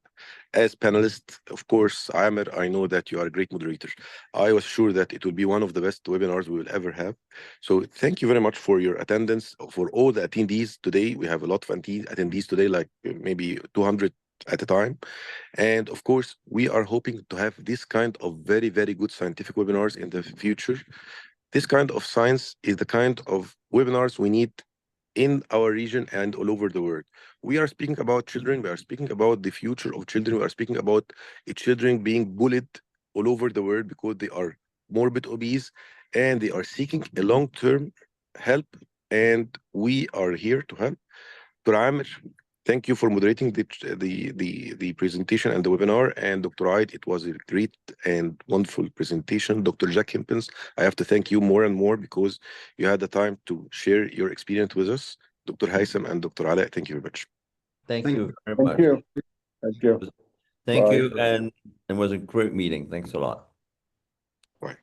as panelists. Of course, Amir, I know that you are a great moderator. I was sure that it will be one of the best webinars we will ever have. So thank you very much for your attendance, for all the attendees today. We have a lot of attendees today, like maybe 200 at a time. And of course, we are hoping to have this kind of very, very good scientific webinars in the future. This kind of science is the kind of webinars we need in our region and all over the world. We are speaking about children. We are speaking about the future of children. We are speaking about children being bullied all over the world because they are morbid obese and they are seeking a long-term help. And we are here to help. Dr. Amir, thank you for moderating the presentation and the webinar. And Dr. Aid, it was a great and wonderful presentation. Dr. Jack Himpins, I have to thank you more and more because you had the time to share your experience with us. Dr. Haitham and Dr. Ala, thank you very much. Thank you very Thank much. you. Thank you. Thank Bye. you, and it was a great meeting. Thanks a lot. Bye.